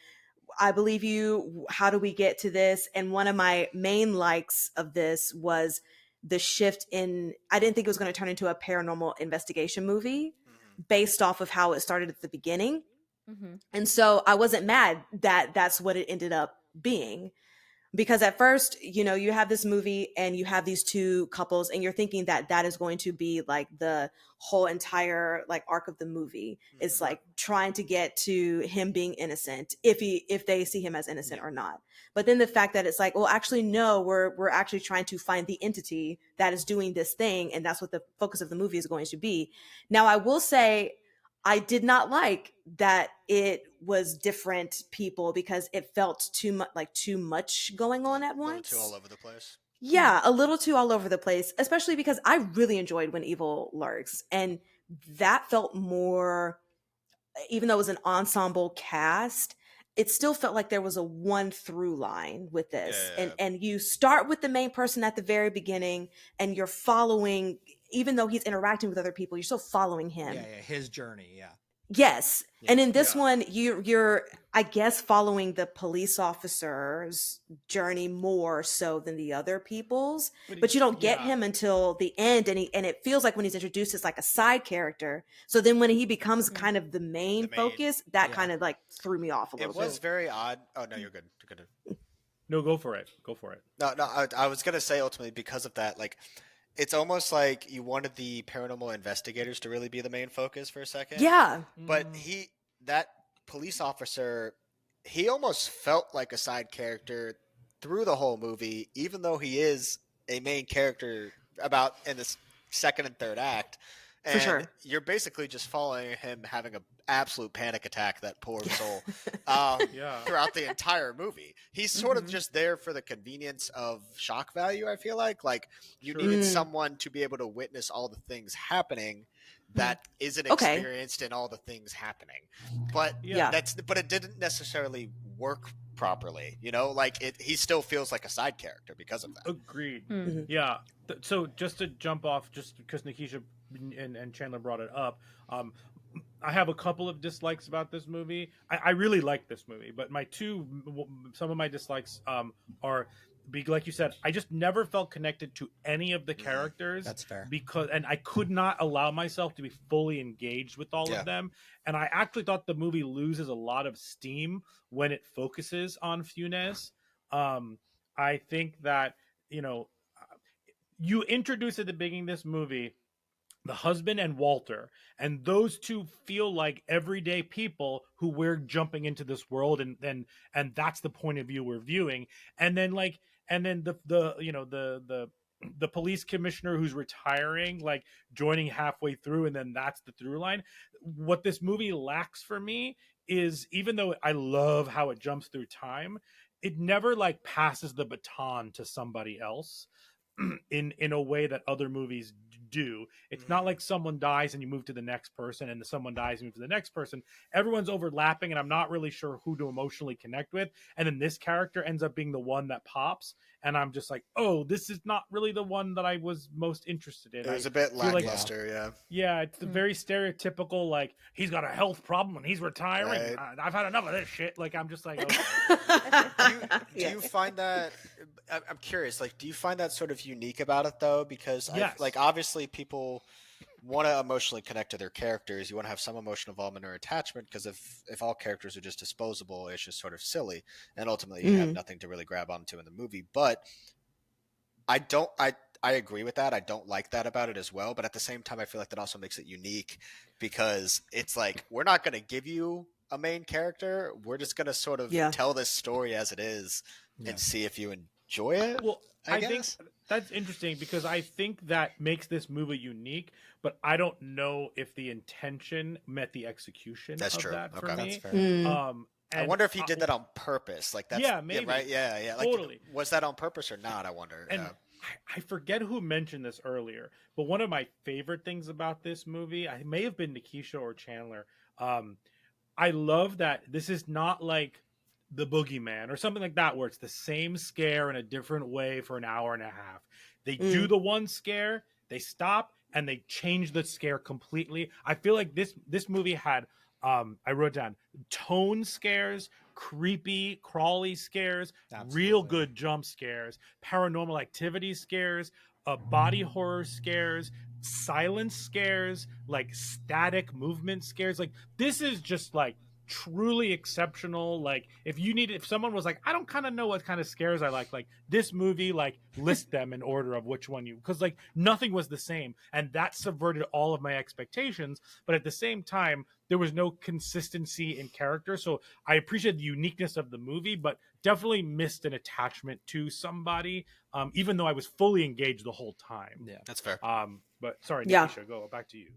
I believe you. How do we get to this? And one of my main likes of this was the shift in, I didn't think it was going to turn into a paranormal investigation movie based off of how it started at the beginning. Mm-hmm. And so I wasn't mad that that's what it ended up being. Because at first, you know, you have this movie and you have these two couples and you're thinking that that is going to be like the whole entire like arc of the movie. Mm-hmm. It's like trying to get to him being innocent, if they see him as innocent or not. But then the fact that it's like, well, actually, no, we're actually trying to find the entity that is doing this thing. And that's what the focus of the movie is going to be. Now, I will say, I did not like that it was different people because it felt too much going on at once. A little too all over the place. Yeah, a little too all over the place, especially because I really enjoyed When Evil Lurks. And that felt more, even though it was an ensemble cast, it still felt like there was a one through line with this. Yeah. And you start with the main person at the very beginning and you're following, even though he's interacting with other people, you're still following him. Yeah, his journey, yeah. Yes. Yeah. And in this one, you're, I guess, following the police officer's journey more so than the other people's. But you don't get him until the end. And it feels like when he's introduced as like a side character. So then when he becomes kind of the main focus, that kind of like threw me off a little bit. It was very odd. Oh, no, you're good. You're good. No, go for it. Go for it. No, I was going to say ultimately because of that, like, it's almost like you wanted the paranormal investigators to really be the main focus for a second. Yeah. But that police officer, he almost felt like a side character through the whole movie, even though he is a main character about in the second and third act. And for sure. You're basically just following him having an absolute panic attack, that poor soul, throughout the entire movie. He's sort of just there for the convenience of shock value, I feel like. Like, you needed someone to be able to witness all the things happening that isn't experienced in all the things happening. But but it didn't necessarily work properly. You know, like he still feels like a side character because of that. Agreed. Mhm. Yeah. So just to jump off, just because Nikisha and Chandler brought it up, I have a couple of dislikes about this movie. I really like this movie, but some of my dislikes are, like you said, I just never felt connected to any of the characters. That's fair. And I could not allow myself to be fully engaged with all of them. And I actually thought the movie loses a lot of steam when it focuses on Funes. I think that, you introduce at the beginning of this movie the husband and Walter, and those two feel like everyday people who we're jumping into this world, and that's the point of view we're viewing. And then the police commissioner who's retiring, like joining halfway through, and then that's the through line. What this movie lacks for me is, even though I love how it jumps through time, it never like passes the baton to somebody else in a way that other movies do. It's not like someone dies and you move to the next person, and someone dies and you move to the next person. Everyone's overlapping, and I'm not really sure who to emotionally connect with. And then this character ends up being the one that pops, and I'm just like, oh, this is not really the one that I was most interested in. It was a bit lackluster, yeah. It's the very stereotypical, like, he's got a health problem and he's retiring. Right. I've had enough of this shit. Like, I'm just like, okay. Do you find that? I'm curious. Like, do you find that sort of unique about it though? Because Yes. obviously people want to emotionally connect to their characters. You want to have some emotional involvement or attachment, because if all characters are just disposable, it's just sort of silly, and ultimately you have nothing to really grab onto in the movie. But I agree with that. I don't like that about it as well. But at the same time, I feel like that also makes it unique, because it's like, we're not going to give you a main character. We're just going to sort of tell this story as it is and see if you enjoy it. Well, I think guess. that's interesting, because I think that makes this movie unique, but I don't know if the intention met the execution That's of true. that for Okay. me. That's fair. I wonder if he did that on purpose. Like, that's maybe. right. Yeah. Like, totally. Was that on purpose or not? I wonder. And I forget who mentioned this earlier, but one of my favorite things about this movie, I may have been Nikisha or Chandler. I love that this is not like The Boogeyman or something like that, where it's the same scare in a different way for an hour and a half. They do the one scare, they stop, and they change the scare completely. I feel like this movie had, I wrote down, tone scares, creepy, crawly scares, real good jump scares, paranormal activity scares, body horror scares, silence scares, like static movement scares. Like, this is just like truly exceptional. Like, if someone was like, I don't kind of know what kind of scares I like this movie, like, list them in order of which one because like nothing was the same, and that subverted all of my expectations. But at the same time, there was no consistency in character, so I appreciate the uniqueness of the movie, but definitely missed an attachment to somebody, even though I was fully engaged the whole time. Yeah, that's fair. But sorry, Nikisha, go back to you.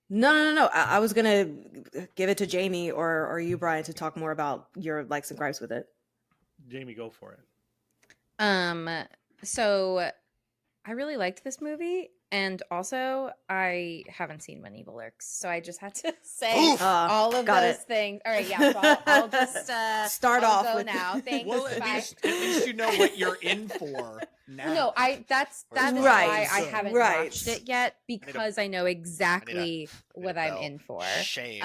No. I was gonna give it to Jamie or you, Brian, to talk more about your likes and gripes with it. Jamie, go for it. So I really liked this movie, and also I haven't seen When Evil Lurks, so I just had to say all of those things. All right, yeah, so I'll just start I'll off go with now. Thanks. Well, at least you know what you're in for now. No, that is why I haven't watched it yet, because I know exactly what I'm in for. Shame.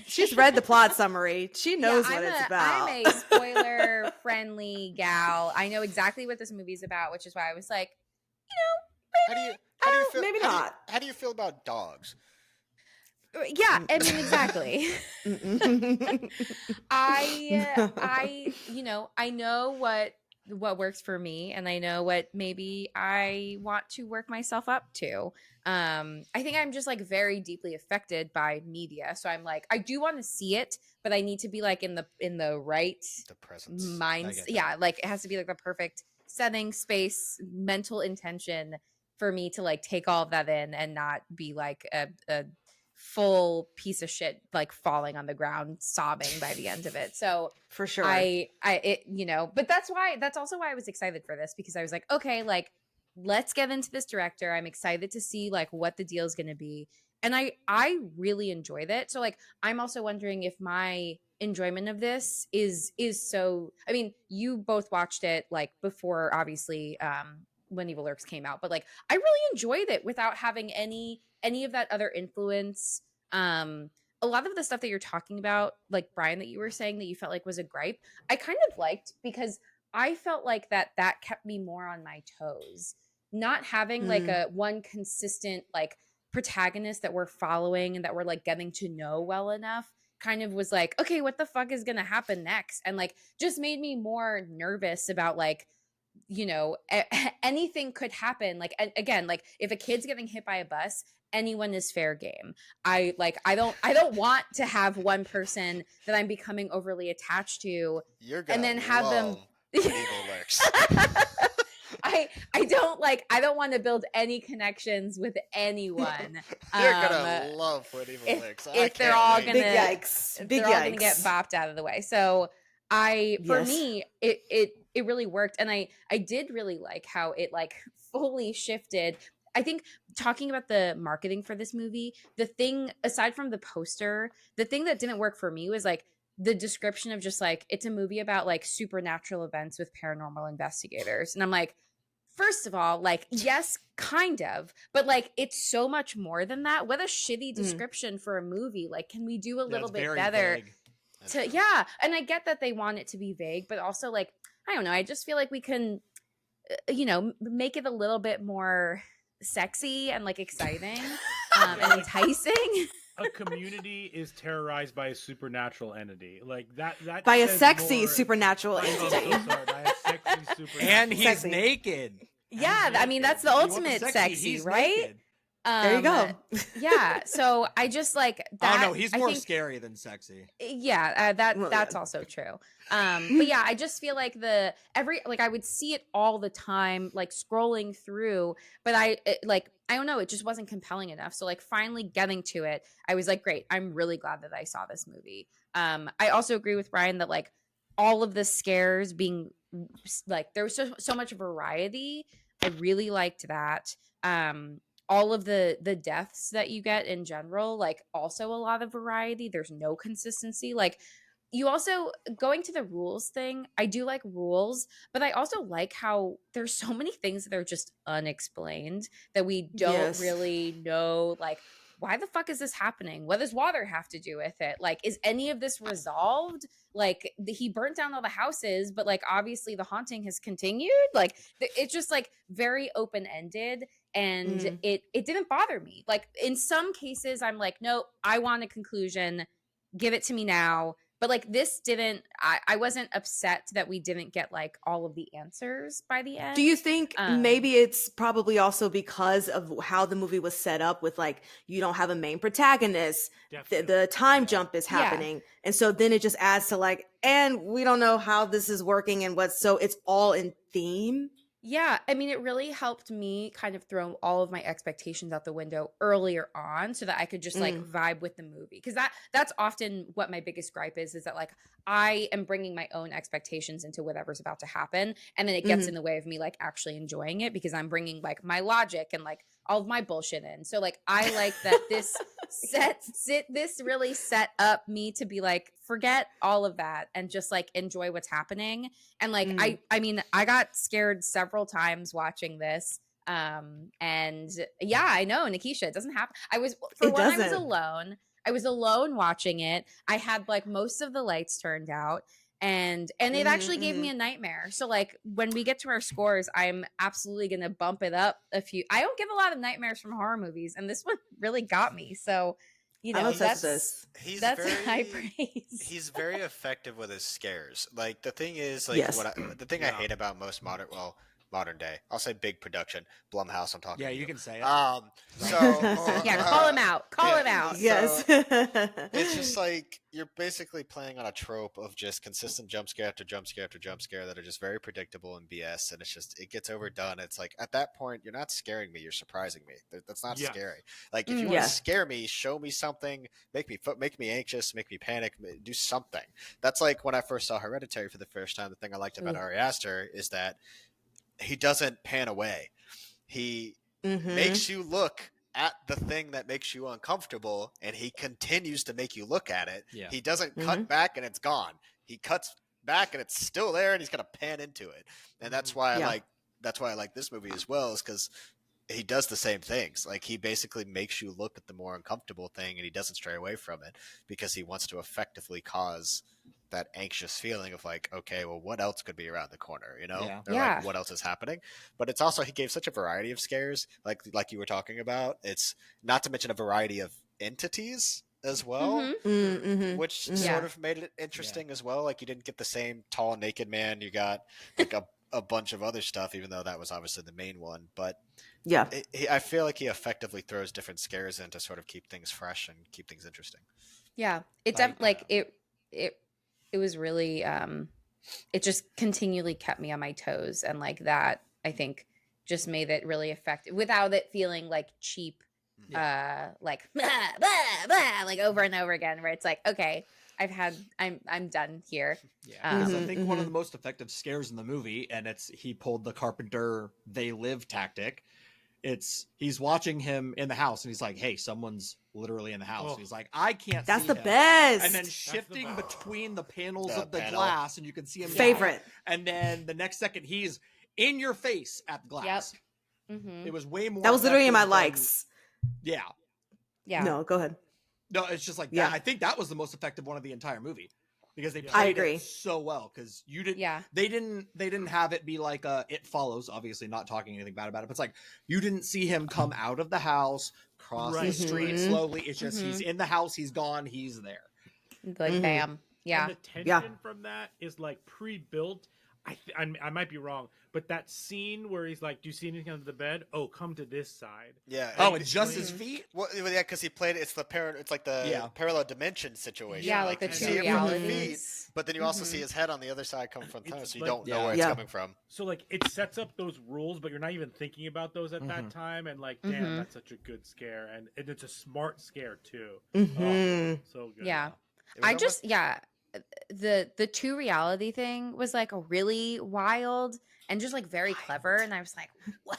She's read the plot summary. She knows what it's about. I'm a spoiler friendly gal. I know exactly what this movie's about, which is why I was like, How do you feel? Maybe not. How do you feel about dogs? Yeah, I mean, exactly. I know what works for me, and I know what maybe I want to work myself up to. I think I'm just like very deeply affected by media, so I'm like, I do want to see it, but I need to be like in the right presence minds. Yeah, like it has to be like the perfect setting, space, mental intention for me to like take all of that in and not be like a full piece of shit, like falling on the ground sobbing by the end of it. So for sure, but that's also why I was excited for this, because I was like, okay, like let's get into this director. I'm excited to see like what the deal is going to be. and I really enjoyed it. So like I'm also wondering if my enjoyment of this is so, I mean, you both watched it like before, obviously, when Evil Lurks came out, but like I really enjoyed it without having any of that other influence. A lot of the stuff that you're talking about, like Brian, that you were saying that you felt like was a gripe, I kind of liked, because I felt like that kept me more on my toes. Not having like a one consistent like protagonist that we're following and that we're like getting to know well enough kind of was like, okay, what the fuck is gonna happen next? And like just made me more nervous about like, you know, anything could happen. Like again, like if a kid's getting hit by a bus, anyone is fair game. I don't want to have one person that I'm becoming overly attached to You're gonna and then have them when Evil Lurks. I don't want to build any connections with anyone. You're gonna love when Evil Lurks. If they're all gonna big yikes, they're all gonna get bopped out of the way. So for me, it really worked, and I did really like how it like fully shifted. I think talking about the marketing for this movie, the thing aside from the poster, the thing that didn't work for me was like the description of just like it's a movie about like supernatural events with paranormal investigators. And I'm like, first of all, like, yes, kind of, but like it's so much more than that. What a shitty description for a movie. Like, can we do a little bit better yeah, and I get that they want it to be vague, but also like I don't know, I just feel like we can you know, make it a little bit more sexy and like exciting and enticing. A community is terrorized by a supernatural entity, like that by a says sexy more- supernatural I'm so entity. sorry, by a sexy supernatural And he's Sexy. naked. Yeah, I mean that's the You want the ultimate sexy, sexy, he's right? naked. There you go. Yeah, so I just like that. Oh no, he's more I think, scary than sexy. yeah, that's also true. But yeah, I just feel like I would see it all the time, like scrolling through, but I don't know, it just wasn't compelling enough. So like finally getting to it, I was like, great, I'm really glad that I saw this movie. I also agree with Brian that like all of the scares being like there was so much variety. I really liked that. All of the deaths that you get in general, like also a lot of variety. There's no consistency. Like you also going to the rules thing, I do like rules, but I also like how there's so many things that are just unexplained that we don't really know, like why the fuck is this happening? What does water have to do with it? Like, is any of this resolved? Like he burnt down all the houses, but like obviously the haunting has continued. Like it's just like very open-ended, and it didn't bother me. Like in some cases I'm like, no, I want a conclusion, give it to me now. But like this didn't, I wasn't upset that we didn't get like all of the answers by the end. Do you think maybe it's probably also because of how the movie was set up with like, you don't have a main protagonist, the time jump is happening. And so then it just adds to like, and we don't know how this is working and so it's all in theme. Yeah, I mean, it really helped me kind of throw all of my expectations out the window earlier on so that I could just like vibe with the movie. Because that's often what my biggest gripe is that like I am bringing my own expectations into whatever's about to happen. And then it gets in the way of me like actually enjoying it because I'm bringing like my logic and like all of my bullshit in. So like I like that this this really set up me to be like, forget all of that and just like enjoy what's happening. And like I mean I got scared several times watching this. And yeah, I know, Nikisha, it doesn't happen. I was alone watching it. I had like most of the lights turned out, and it actually gave me a nightmare. So like when we get to our scores, I'm absolutely gonna bump it up a few. I don't get a lot of nightmares from horror movies, and this one really got me. So you know, that's high praise. He's very effective with his scares. Like the thing is, like the thing I hate about most modern day, I'll say big production, Blumhouse. I'm talking. Yeah, to you can say it. Yeah, call him out. Call him out. Yes. It's just like you're basically playing on a trope of just consistent jump scare after jump scare after jump scare that are just very predictable and BS, and it gets overdone. It's like at that point you're not scaring me, you're surprising me. That's not scary. Like if you want to scare me, show me something, make me anxious, make me panic, do something. That's like when I first saw Hereditary for the first time. The thing I liked about Ari Aster is that he doesn't pan away. He makes you look at the thing that makes you uncomfortable, and he continues to make you look at it. Yeah. He doesn't cut back and it's gone. He cuts back and it's still there, and he's gonna pan into it. And that's why I like this movie as well, is because he does the same things. Like, he basically makes you look at the more uncomfortable thing, and he doesn't stray away from it because he wants to effectively cause that anxious feeling of like, okay, well, what else could be around the corner, you know? Yeah. Or Yeah. like, what else is happening? But it's also, he gave such a variety of scares, like you were talking about. It's not to mention a variety of entities as well, which sort of made it interesting as well. Like, you didn't get the same tall naked man. You got like a bunch of other stuff, even though that was obviously the main one. But I feel like he effectively throws different scares in to sort of keep things fresh and keep things interesting. Yeah, it was really it just continually kept me on my toes, and like that I think just made it really effective without it feeling like cheap, like blah, blah, blah, like over and over again, where it's like, okay, I'm done here. Yeah, because I think one of the most effective scares in the movie, and he pulled the Carpenter "they live" tactic. He's watching him in the house, and he's like, "Hey, someone's literally in the house." He's like, "I can't." That's see the him. best. And then shifting between the panels of the panel. glass, and you can see him. Favorite. down. And then the next second, he's in your face at the glass. It was way more. That was literally in my effective likes. Yeah. No, go ahead. No, it's just like Yeah. that. I think that was the most effective one of the entire movie because they I played agree. it so well. Because you didn't. Yeah. They didn't have it be like It Follows. Obviously, not talking anything bad about it. But it's like you didn't see him come out of the house, cross the street slowly. It's just he's in the house. He's gone. He's there. Like bam. Yeah. And the tension from that is like pre-built. I might be wrong, but that scene where he's like, "Do you see anything under the bed? Oh, come to this side." Yeah. Oh, and just his feet. Well, yeah, because he played it. It's like the parallel dimension situation. Yeah, like the you two see it from the realities. feet, but then you also see his head on the other side coming from the tunnel, so you like- don't know where it's coming from. So like it sets up those rules, but you're not even thinking about those at that time. And like, damn, that's such a good scare, and it's a smart scare too. Oh, so good. Yeah. It was I just the two reality thing was like really wild and just like very clever, and I was like, what?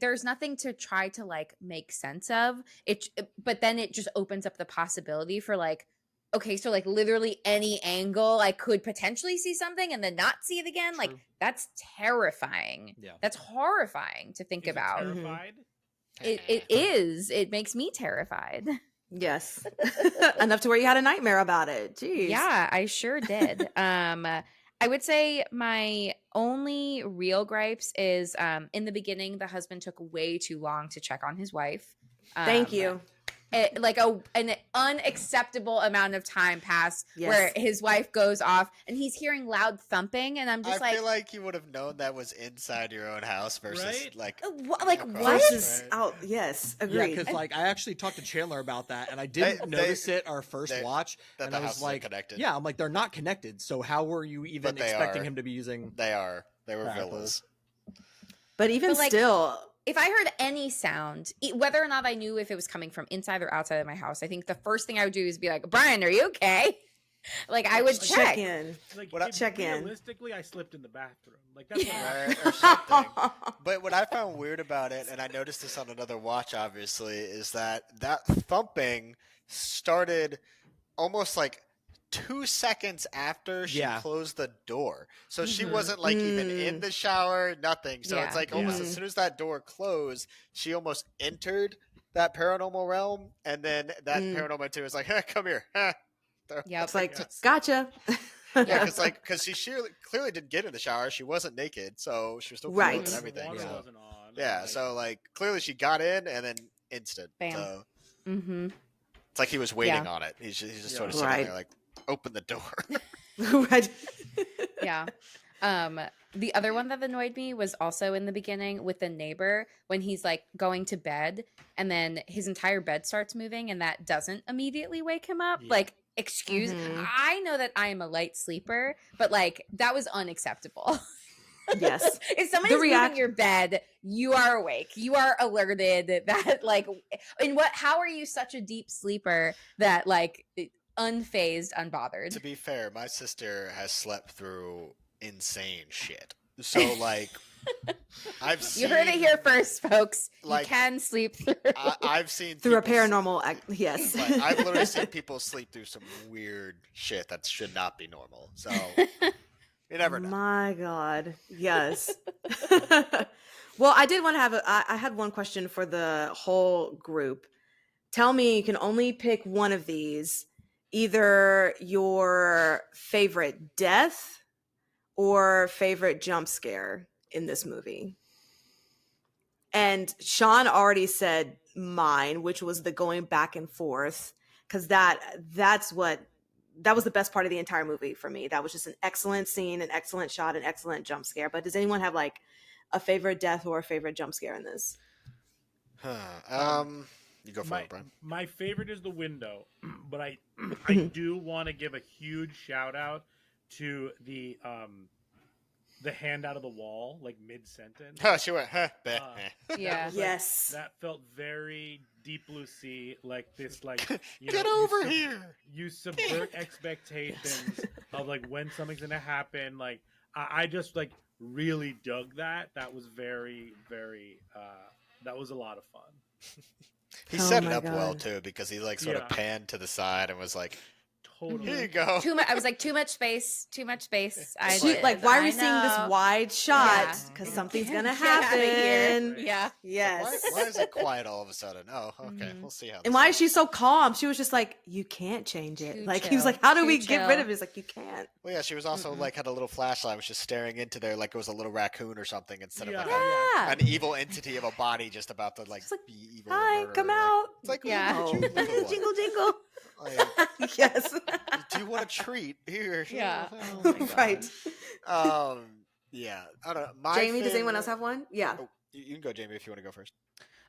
There's nothing to try to like make sense of it, but then it just opens up the possibility for like, okay, so like literally any angle I could potentially see something and then not see it again. Like, that's terrifying. Yeah. That's horrifying to think Is it about. terrified? It is. It makes me terrified. Yes. Enough to where you had a nightmare about it. Jeez. Yeah, I sure did. I would say my only real gripes is in the beginning, the husband took way too long to check on his wife. Thank you. An unacceptable amount of time passed where his wife goes off and he's hearing loud thumping, and I'm just I feel like you would have known that was inside your own house versus like what? Versus out. Yes, Yeah, agreed. because like I actually talked to Chandler about that, and I didn't notice it our first watch, that and the I was houses are like, connected. "Yeah, I'm like they're not connected. So how were you even But they expecting are. him to be using?" They were Apples. villas. But even But, like, still, if I heard any sound, whether or not I knew if it was coming from inside or outside of my house, I think the first thing I would do is be like, Brian, are you okay? Like, I would check in. Like, check in. Realistically, I slipped in the bathroom. Like that's what Right, or something. But what I found weird about it, and I noticed this on another watch, obviously, is that thumping started almost like 2 seconds after she closed the door. So she wasn't like even in the shower, nothing. So it's like almost as soon as that door closed, she almost entered that paranormal realm, and then that paranormal material was like, hey, come here. Yeah, it's like, gotcha. Yeah, because she clearly didn't get in the shower. She wasn't naked, so she was still clothed and everything. Water So. wasn't on. Yeah, so like clearly she got in and then instant. Bam. So Mm-hmm. it's like he was waiting on it. He's just sort of sitting there like, open the door. Right. Yeah. The other one that annoyed me was also in the beginning with the neighbor when he's like going to bed and then his entire bed starts moving and that doesn't immediately wake him up. Like, excuse, I know that I am a light sleeper, but like that was unacceptable. Yes. If somebody's moving your bed, you are awake. You are alerted that like, how are you such a deep sleeper that like unfazed, unbothered? To be fair, my sister has slept through insane shit. So like I've You heard it seen- here first, folks. like, you can sleep through. I've seen Through a people paranormal, yes. Like, I've literally seen people sleep through some weird shit that should not be normal. So you never know. My God, yes. Well, I did want to have I had one question for the whole group. Tell me, you can only pick one of these, either your favorite death or favorite jump scare in this movie. And Sean already said mine, which was the going back and forth, because that was the best part of the entire movie for me. That was just an excellent scene, an excellent shot, an excellent jump scare. But does anyone have like a favorite death or a favorite jump scare in this? You go for it, Brian. My favorite is the window, but I do want to give a huge shout out to the hand out of the wall, like mid sentence. Oh, she went, huh, Yeah. Yes. That felt very Deep Blue Sea, like this, like Get over here. You subvert expectations of like when something's gonna happen. Like I just like really dug that. That was very, very. That was a lot of fun. He Oh set it my up well God. too, because he like sort of panned to the side and was like, Totally. "Here you go." Too much. I was like, too much space. Too much space. I Like, why are we I seeing this know. wide shot? Yeah. Because something's Get gonna out of here. happen. Yeah. Yes. Why is it quiet all of a sudden? Oh, okay. We'll see how. And this why goes. is she so calm? She was just like, you can't change it. Too Like, he was chill. like, how do Too we get rid chill. of it? He's like, you can't. Well, yeah, she was also like had a little flashlight, was just staring into there like it was a little raccoon or something instead of like Yeah. an evil entity of a body just about to like, like, be evil. Hi, murder. come Like, out. it's like, Yeah. look at you, little one. Jingle, jingle. Like, Yes. do you want a treat? Here. Yeah. Oh my God. Right. Yeah. I don't know. My Jamie, does anyone favorite- else have one? Yeah. Oh, you can go, Jamie, if you want to go first.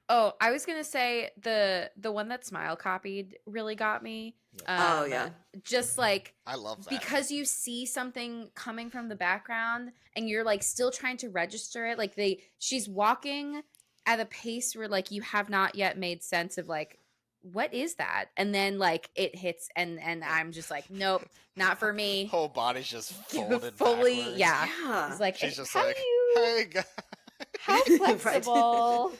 Oh, I was gonna say the one that Smile copied really got me. Oh, yeah. Just like I love that. because you see something coming from the background and you're like still trying to register it. Like she's walking at a pace where like you have not yet made sense of like what is that, and then like it hits and I'm just like nope, not for me. whole body's just folded Fully, backwards. yeah. Yeah. It's like She's just how like, do you hey, guys. how Right. flexible?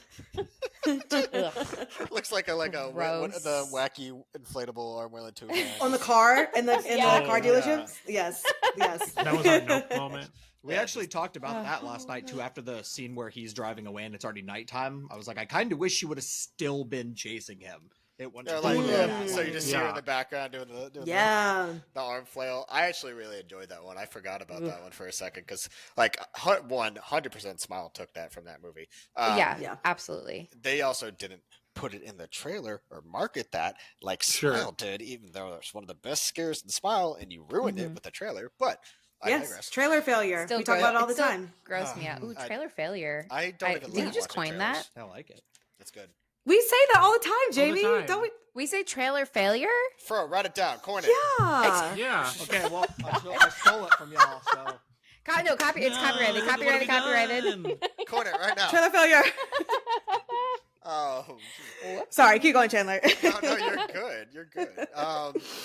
Looks like the Gross. wacky inflatable arm wielding two hands. On the car in the Yeah. car Oh, yeah. dealerships? Yes. Yes. That was our nope moment. We actually talked about that last night too. After the scene where he's driving away and it's already nighttime, I was like, I kind of wish she would have still been chasing him. It went They're like, Mm. so you just see her in Yeah. the background doing Yeah. the arm flail. I actually really enjoyed that one. I forgot about that one for a second because, like, 100% Smile took that from that movie. Yeah, Yeah. absolutely. They also didn't put it in the trailer or market that like Sure. Smile did, even though it's one of the best scares in Smile, and you ruined it with the trailer. But I Yes. digress. Trailer failure. Still We talk gross- about it all the still time. Gross me out. Ooh, I- trailer failure. I don't even. did you like just watching coin trailers. that? I like it. That's good. We say that all the time, Jamie. time. Don't we? We say trailer failure? Fro, write it down. Coin it. Yeah. Yeah. Okay, well, I stole it from y'all, so No, it's copyrighted. Copyrighted. Coin it right now. Trailer failure. Oh, Sorry, keep going, Chandler. no, you're good. You're good.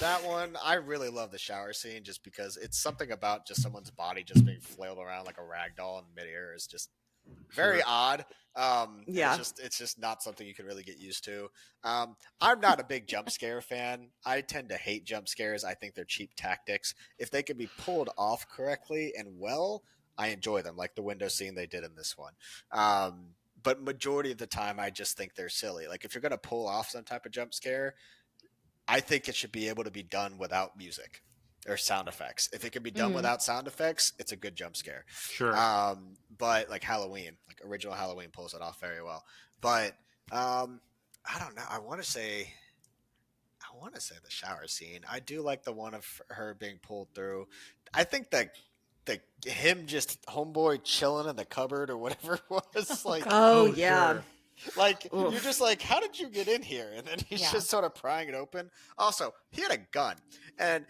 That one, I really love the shower scene just because it's something about just someone's body just being flailed around like a rag doll in midair is just very odd. Yeah. It's just not something you can really get used to. I'm not a big jump scare fan. I tend to hate jump scares. I think they're cheap tactics. If they can be pulled off correctly and well, I enjoy them, like the window scene they did in this one. But majority of the time, I just think they're silly. Like if you're going to pull off some type of jump scare, I think it should be able to be done without music or sound effects. If it can be done without sound effects, it's a good jump scare. Sure. But like Halloween, like original Halloween pulls it off very well. But I don't know. I want to say the shower scene. I do like the one of her being pulled through. I think that him just homeboy chilling in the cupboard or whatever it was like. Oh, yeah. sure. Like Oof. you're just like, how did you get in here? And then he's Yeah. just sort of prying it open. Also, he had a gun, and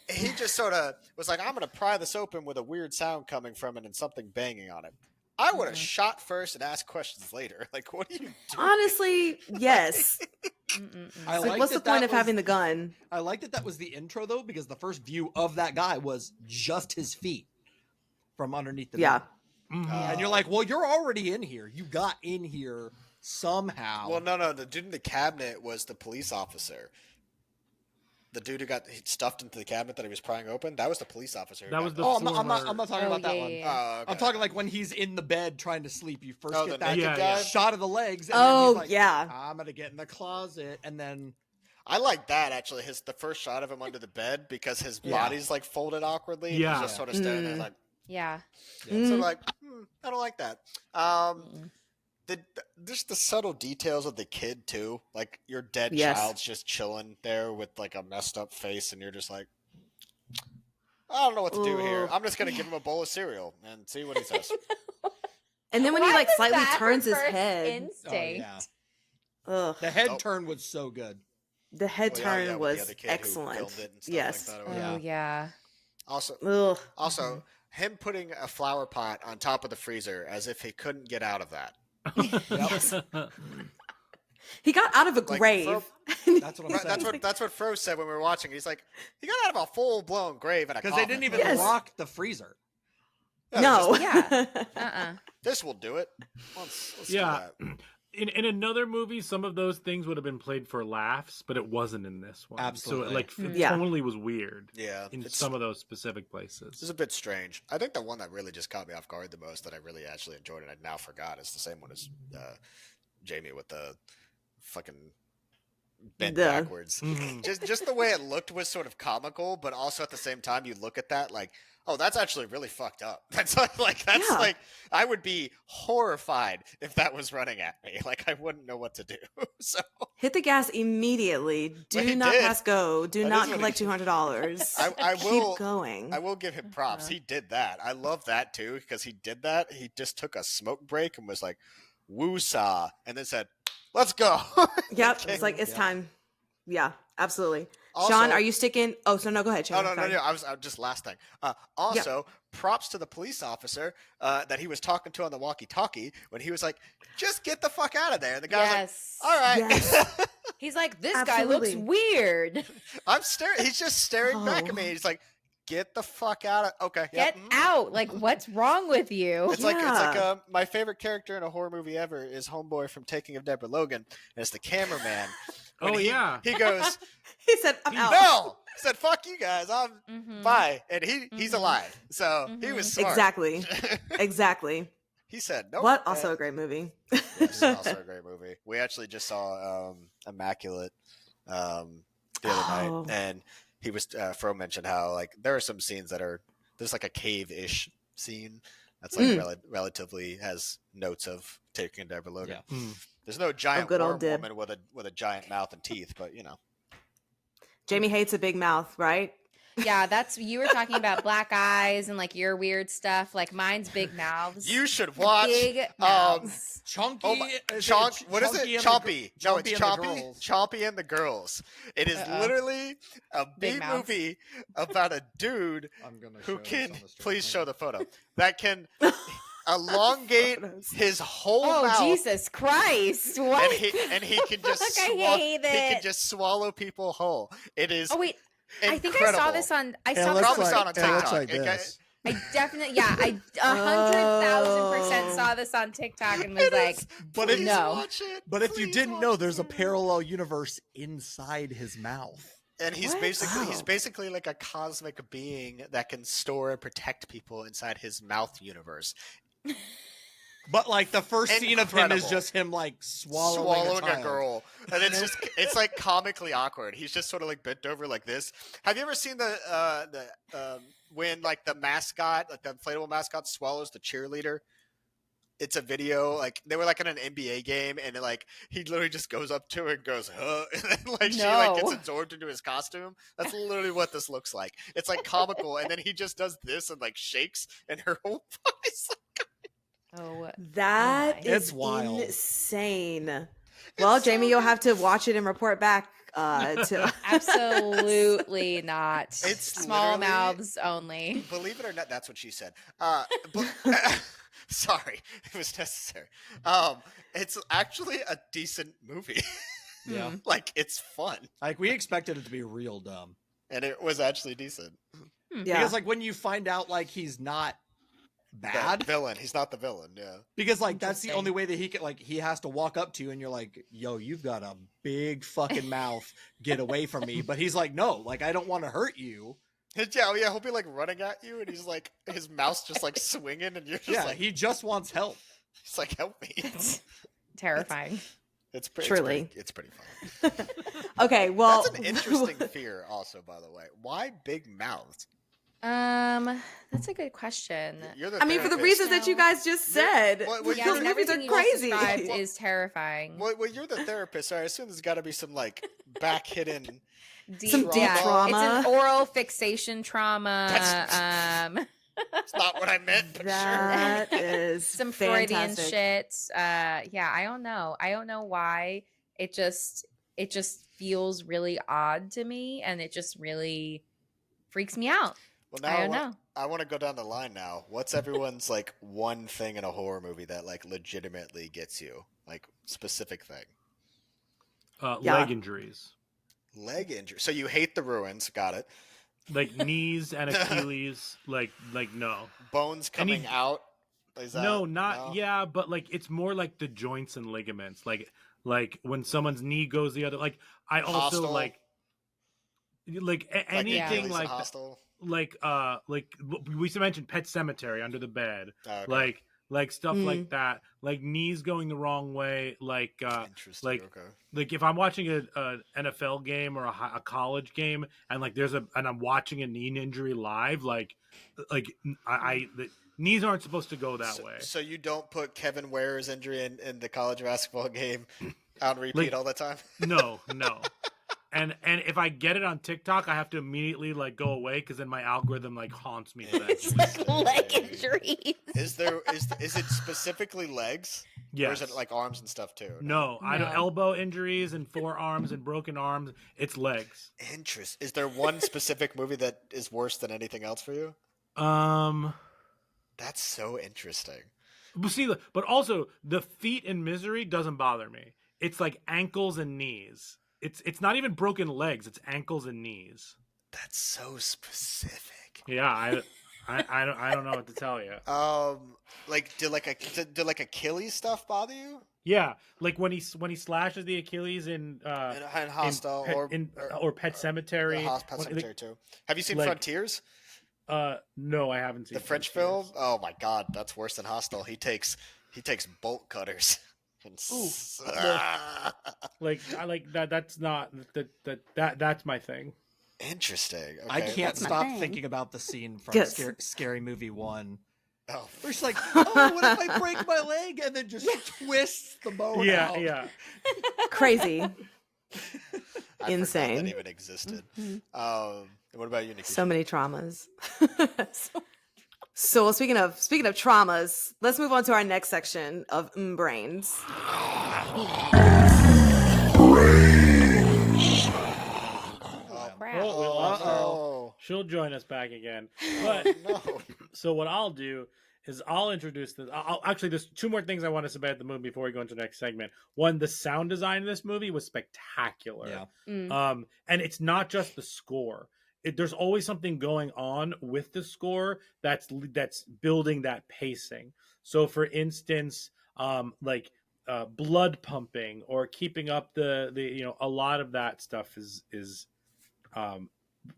he just sort of was like, I'm going to pry this open with a weird sound coming from it and something banging on it. I would have shot first and asked questions later. Like, what are you doing? Honestly, yes. I Like, like what's the that point that of was- having the gun? I like that was the intro though, because the first view of that guy was just his feet from underneath the Yeah. bed. Mhm. And you're like, well, you're already in here. You got in here somehow. Well, no. The dude in the cabinet was the police officer. The dude who got stuffed into the cabinet that he was prying open, that was the police officer. That was the I'm not former- talking about that one. Oh, okay. I'm talking like when he's in the bed trying to sleep. You first Oh, get the that naked guy? shot of the legs. And Oh, then he's like, yeah. I'm going to get in the closet. And then... I like that actually. The first shot of him under the bed because his Yeah. body's like folded awkwardly. Yeah. He's just sort of staring there like. Yeah. So like, I don't like that. Just the subtle details of the kid too. Like your dead Yes. child's just chilling there with like a messed up face, and you're just like, I don't know what to do here. Ooh. I'm just gonna give him a bowl of cereal and see what he says. And then when he Why like was slightly that turns her his first head, Instinct. ugh, The head Oh. turn was so good. the head Well, turn with the was other kid who excellent. filmed it and stuff Yes. like that or whatever. Oh yeah. Also, Ugh. him putting a flower pot on top of the freezer as if he couldn't get out of that. Yes. He got out of a Like, grave. That's what I'm Right, saying. that's what Fro said when we were watching. He's like, he got out of a full blown grave in a Because coffin. they didn't even Yes. lock the freezer. Yeah, No. Yeah. This will do it. Let's Yeah. do that. In another movie, some of those things would have been played for laughs, but it wasn't in this one. Absolutely. So like it Yeah. totally was weird Yeah, in it's some of those specific This places. is a bit strange. I think the one that really just caught me off guard the most that I really actually enjoyed and I now forgot is the same one as Jamie with the fucking bent The- backwards. Mhm. Just the way it looked was sort of comical, but also at the same time you look at that like, oh, that's actually really fucked up. That's Yeah. like I would be horrified if that was running at me. Like I wouldn't know what to do. So Hit the gas immediately. Well, he Do not did. pass go. Do That not is what he collect did. $200. I will- Keep going. I will give him props. He did that. I love that too because he did that. He just took a smoke break and was like, "Woo-saw," and then said, "Let's go." Yep. Okay. It's like it's time. Yeah, absolutely. Also- Sean, are you sticking? Oh, so no, go ahead, Oh Sean. no, Sorry. I was just last thing. Also, props to the police officer that he was talking to on the walkie-talkie when he was like, "Just get the fuck out of there." And the guy Yes. was like, "All right." Yes. He's like, this guy looks Absolutely. weird. I'm staring. He's just staring back at me. Oh. He's like, "Get the fuck out of." Okay. Get out. Like, what's wrong with you? It's like Yeah. my favorite character in a horror movie ever is Homeboy from Taking of Deborah Logan, and it's the cameraman. When Oh, he, yeah. he goes, He said, I'm out. "No," he said, "Fuck you guys, I'm Mhm. bye," and he's Mhm. alive, so he Mhm. was smart. Exactly. Exactly. He said, "No." What? Also a great movie. Yes, also a great movie. We actually just saw Immaculate the other Oh. night, and he was Fro mentioned how like there are some scenes that are there's like a cave-ish scene that's like relatively has notes of Taking of Deborah Logan. Yeah. Mm. There's no giant good old worm Dib. woman with a giant mouth and teeth, but you know. Jamie hates a big mouth, right? Yeah, that's you were talking about black eyes and like your weird stuff. Like mine's big mouths. You should watch big mouths. Chunky. Oh my, is Chonk, what is Chunky it? and the Chompy. No, it's and the Chompy. Girls? Chompy and the Girls. It is Uh-oh. literally a Big B mouths. movie about a dude I'm gonna who show this can on the stream. please show the photo that can elongate Photos. his whole Oh mouth. Jesus Christ! What? And he can just Fuck, I hate he can it. just swallow people whole. It is Oh wait, incredible. I think I saw this on. I saw this probably on saw it on TikTok. TikTok. like It got- this. I definitely, yeah, I 100,000% saw this on TikTok and was It like, is. But Please no. watch it. But if you Please didn't watch know, there's a it. parallel universe inside his mouth. And he's What? he's Wow. basically like a cosmic being that can store and protect people inside his mouth universe. But like the first scene of him is Incredible. just him like swallowing, A girl, and it's like comically awkward. He's just sort of like bent over like this. Have you ever seen the when like the mascot, like the inflatable mascot, swallows the cheerleader? It's a video like they were like in an NBA game, and like he literally just goes up to her and goes, "Huh," and then like she like gets No. absorbed into his costume. That's literally what this looks like. It's like comical, and then he just does this and like shakes, and her whole face. oh, That my. is It's wild. insane. Well, so Jamie, you'll good. have to watch it and report back to absolutely not. It's Small literally- mouths only. Believe it or not, that's what she said. But, sorry, it was necessary. It's actually a decent movie. Yeah. Like it's fun, Like we expected it to be real dumb. and it was actually decent. yeah. Because like when you find out like he's not bad. The villain. He's not the villain. Yeah. Because like that's the Interesting. only way that he can like he has to walk up to you and you're like, yo, you've got a big fucking mouth. Get away from me. But he's like, no, like I don't want to hurt you. Yeah, he'll be like running at you, and he's like, his mouth's just like swinging, and you're just Yeah, like, he just wants help. he's like, help me. Terrifying. It's pretty. Truly. It's pretty funny. Okay, well, That's an interesting fear, also, by the way. Why big mouths? That's a good question. You're the I mean, for the therapist. reasons that you guys just said, Well, Yeah, I those mean, movies everything are you just crazy. described is terrifying. Well, you're the therapist, so I assume there's got to be some like back hidden. Some deep trauma. It's an oral fixation trauma. It's not what I meant, but That is Some Freudian fantastic. shit. Yeah, I don't know. I don't know why. It just feels really odd to me, and it just really freaks me out. Well, now I don't know. I want to go down the line now. What's everyone's like one thing in a horror movie that like legitimately gets you? Like specific thing. Yeah. Leg injuries, Leg injury. So you hate the ruins. Got it. like knees and Achilles. like no. Bones coming out. Is that, No, not yeah, but like it's more like the joints and ligaments. Like when someone's knee goes the other. Like I also Hostel? like anything Achilles like and Hostel? like we mentioned Pet Cemetery, Under the Bed, Oh, okay. like stuff like that, like knees going the wrong way, like Interesting. like okay. like if I'm watching a NFL game or a college game and like and I'm watching a knee injury live, like the knees aren't supposed to go that way. So you don't put Kevin Ware's injury in the college basketball game on repeat Like, all the time? No. And if I get it on TikTok, I have to immediately like go away because then my algorithm like haunts me for that. It's like leg injuries. Is it specifically legs? Or Yes. is it like arms and stuff too? No, I don't. No. Elbow injuries and forearms and broken arms. It's legs. Interest. Is there one specific movie that is worse than anything else for you? That's so interesting. But also the feet in Misery doesn't bother me. It's like ankles and knees. It's not even broken legs. It's ankles and knees. That's so specific. Yeah, I don't know what to tell you. Like did like Achilles stuff bother you? Yeah, like when he slashes the Achilles in In Hostel or Pet Cemetery. Pet Cemetery too. Have you seen like- Frontiers? No, I haven't seen The French Frontiers. film? Oh my god, that's worse than Hostel. He takes bolt cutters. And Like I like that. That's not that's my thing. Interesting. Okay. I can't That's my stop thing. thinking about the scene from Yes. Scary Movie 1. Oh, Where she's like, oh, what if I break my leg? And then just twists the bone Yeah, out. yeah. Crazy. I forgot Insane. that even existed. What about you, Nikki? So many traumas. So speaking of traumas, let's move on to our next section of brains. Crap. Oh, we lost her. Oh She'll join us back again. But no! so what I'll do is I'll introduce this. Actually, there's two more things I want to say about the movie before we go into the next segment. One, the sound design of this movie was spectacular. Yeah. And it's not just the score. There's always something going on with the score that's building that pacing. So, for instance, blood pumping or keeping up the a lot of that stuff is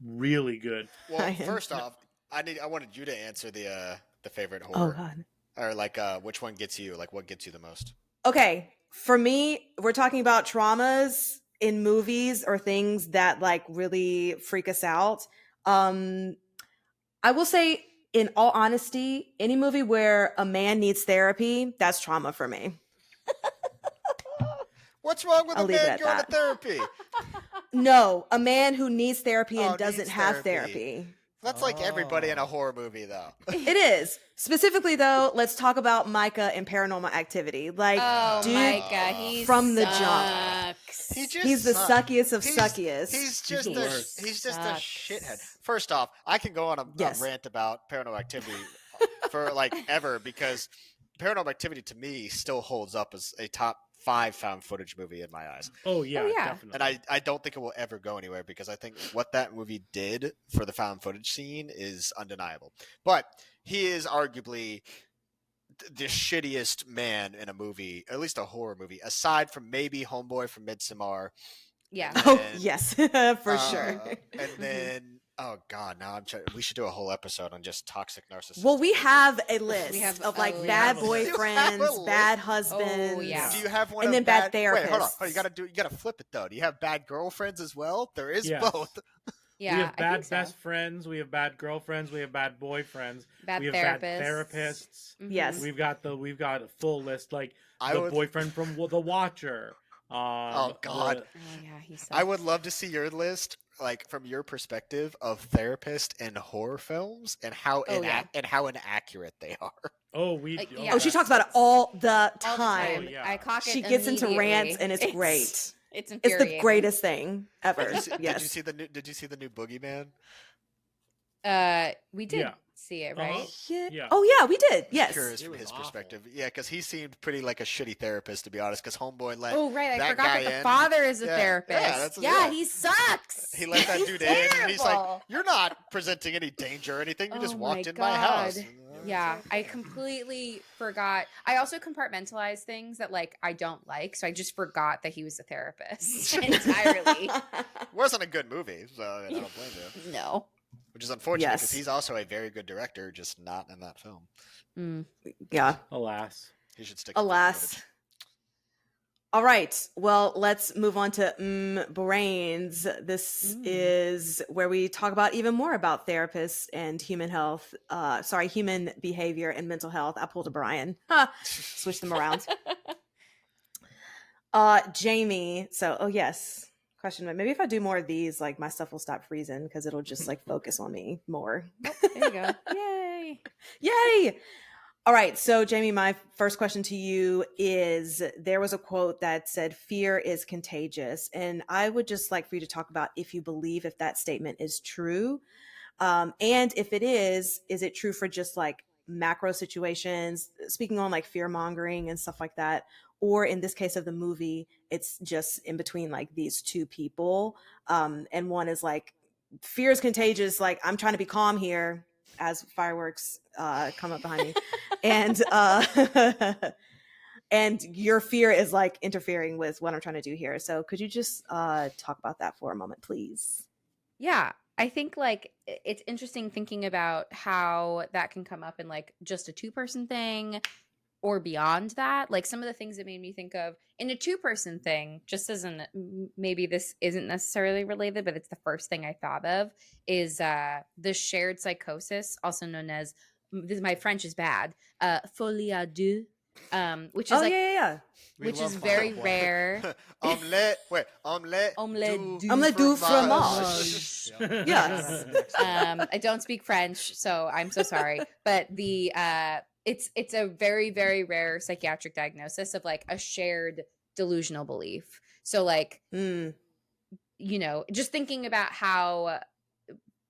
really good. Well, first off, I wanted you to answer the favorite Oh horror, god. or like which one gets you? Like what gets you the most? Okay, for me, we're talking about traumas in movies or things that like really freak us out. I will say, in all honesty, any movie where a man needs therapy, that's trauma for me. What's wrong with I'll a leave it man at going to that. therapy? No, a man who needs therapy Oh, and doesn't needs have therapy. therapy. That's like everybody in a horror movie, though. It is. Specifically, though, let's talk about Micah in Paranormal Activity. Like, Oh dude, my god, he from the sucks. jump. He just he's the sucks. suckiest of He's- suckiest. He's the just worst. he's just a Sucks. shithead. First off, I can go on a Yes. rant about Paranormal Activity for like ever because Paranormal Activity to me still holds up as a top 5 found footage movie in my eyes. Oh yeah, yeah. definitely. And I don't think it will ever go anywhere because I think what that movie did for the found footage scene is undeniable. But he is arguably the shittiest man in a movie, at least a horror movie, aside from maybe Homeboy from Midsommar. Yeah. Oh And, yes, for sure. And then, oh god, now I'm trying. We should do a whole episode on just toxic narcissists. Well, we have a list have of a like list. bad We have a boyfriends, list. bad husbands. Oh, yeah. Do you have one? And of then bad Wait, hold on. therapists. You gotta flip it though. Do you have bad girlfriends as well? There is Yes. both. Yeah, we have I bad think so. best friends. We have bad girlfriends. We have bad boyfriends. Bad we have therapists. bad therapists. Mhm. Yes. We've got a full list, like I the would- boyfriend from The Watcher. Oh, God. the- Oh yeah, he sucks. I would love to see your list, like from your perspective of therapist and horror films, and how Oh, yeah. and how inaccurate they are. oh, we. Like, oh, yeah. Oh, she that's- talks about it all the All the time. Oh, yeah. I cock it She gets into rants, immediately. and it's great. It's It's the infuriating. greatest thing ever. Did you Yes. see the new? Did you see the new Boogeyman? We did Yeah. see it, Uh-huh. right? Yeah. Yeah. Oh yeah, we did. Yes. Curious It from was his awful. perspective. Yeah, because he seemed pretty like a shitty therapist, to be honest. Because Homeboy let Oh right, I that forgot guy that the in. father is a Yeah, therapist. yeah, that's what- Yeah, yeah. he sucks. he let that He's dude in, and he's like, terrible. "You're not presenting any danger or anything. You just Oh walked my in my house." God. Yeah, I completely forgot. I also compartmentalize things that like I don't like, so I just forgot that he was a therapist entirely. It wasn't a good movie, so I don't blame you. No. Which is unfortunate because Yes. he's also a very good director, just not in that film. Mm. Yeah. He Alas. should stick. to found Alas. footage. All right. Well, let's move on to Brains. This is where we talk about even more about therapists and human health. Human behavior and mental health. I pulled a Brian. Switch them around. Jamie. So, oh yes. Question. Maybe if I do more of these, like my stuff will stop freezing because it'll just like focus on me more. There you go. Yay. Yay! All right. So, Jamie, my first question to you is there was a quote that said, fear is contagious. And I would just like for you to talk about if you believe if that statement is true. And if it is it true for just like macro situations, speaking on like fear mongering and stuff like that? Or in this case of the movie, it's just in between like these two people. And one is like, fear is contagious. Like, I'm trying to be calm here as fireworks come up behind me. And and your fear is like interfering with what I'm trying to do here. So could you just talk about that for a moment, please? Yeah. I think like it's interesting thinking about how that can come up in like just a 2-person thing or beyond that. Like some of the things that made me think of in a 2-person thing, just as maybe this isn't necessarily related, but it's the first thing I thought of is the shared psychosis, also known as, my French is bad, folie à deux, which is We which love is very that one. rare. Omelette. Wait, omelette. Omelette du fromage. Yeah. Yes. I don't speak French, so I'm so sorry. But the it's a very, very rare psychiatric diagnosis of like a shared delusional belief. So like you know, just thinking about how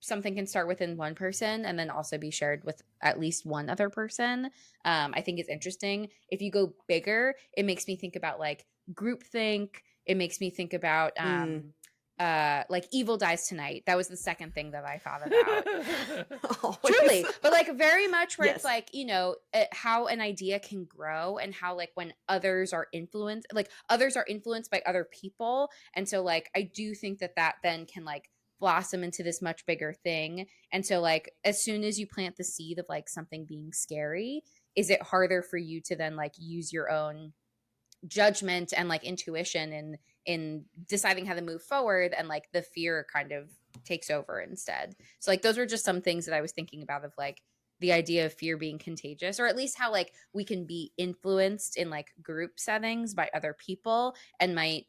something can start within one person and then also be shared with at least one other person. I think it's interesting. If you go bigger, it makes me think about like groupthink. It makes me think about like Evil Dies Tonight. That was the second thing that I thought about. Truly, but like very much where it's like, you know, how an idea can grow and how like when others are influenced by other people. And so like, I do think that then can like blossom into this much bigger thing. And so like, as soon as you plant the seed of like something being scary, is it harder for you to then like use your own judgment and like intuition in deciding how to move forward, and like the fear kind of takes over instead. So like those were just some things that I was thinking about of like the idea of fear being contagious, or at least how like we can be influenced in like group settings by other people and might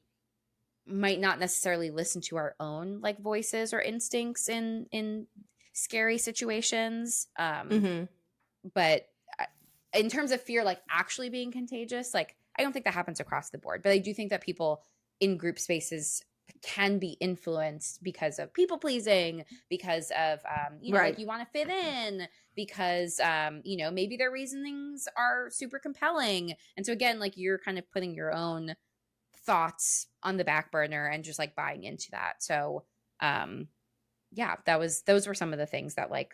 not necessarily listen to our own like voices or instincts in scary situations. But in terms of fear like actually being contagious, like I don't think that happens across the board, but I do think that people in group spaces can be influenced because of people pleasing, because of you know, Right. like you want to fit in, because you know, maybe their reasonings are super compelling, and so again, like you're kind of putting your own thoughts on the back burner and just like buying into that. So yeah, those were some of the things that like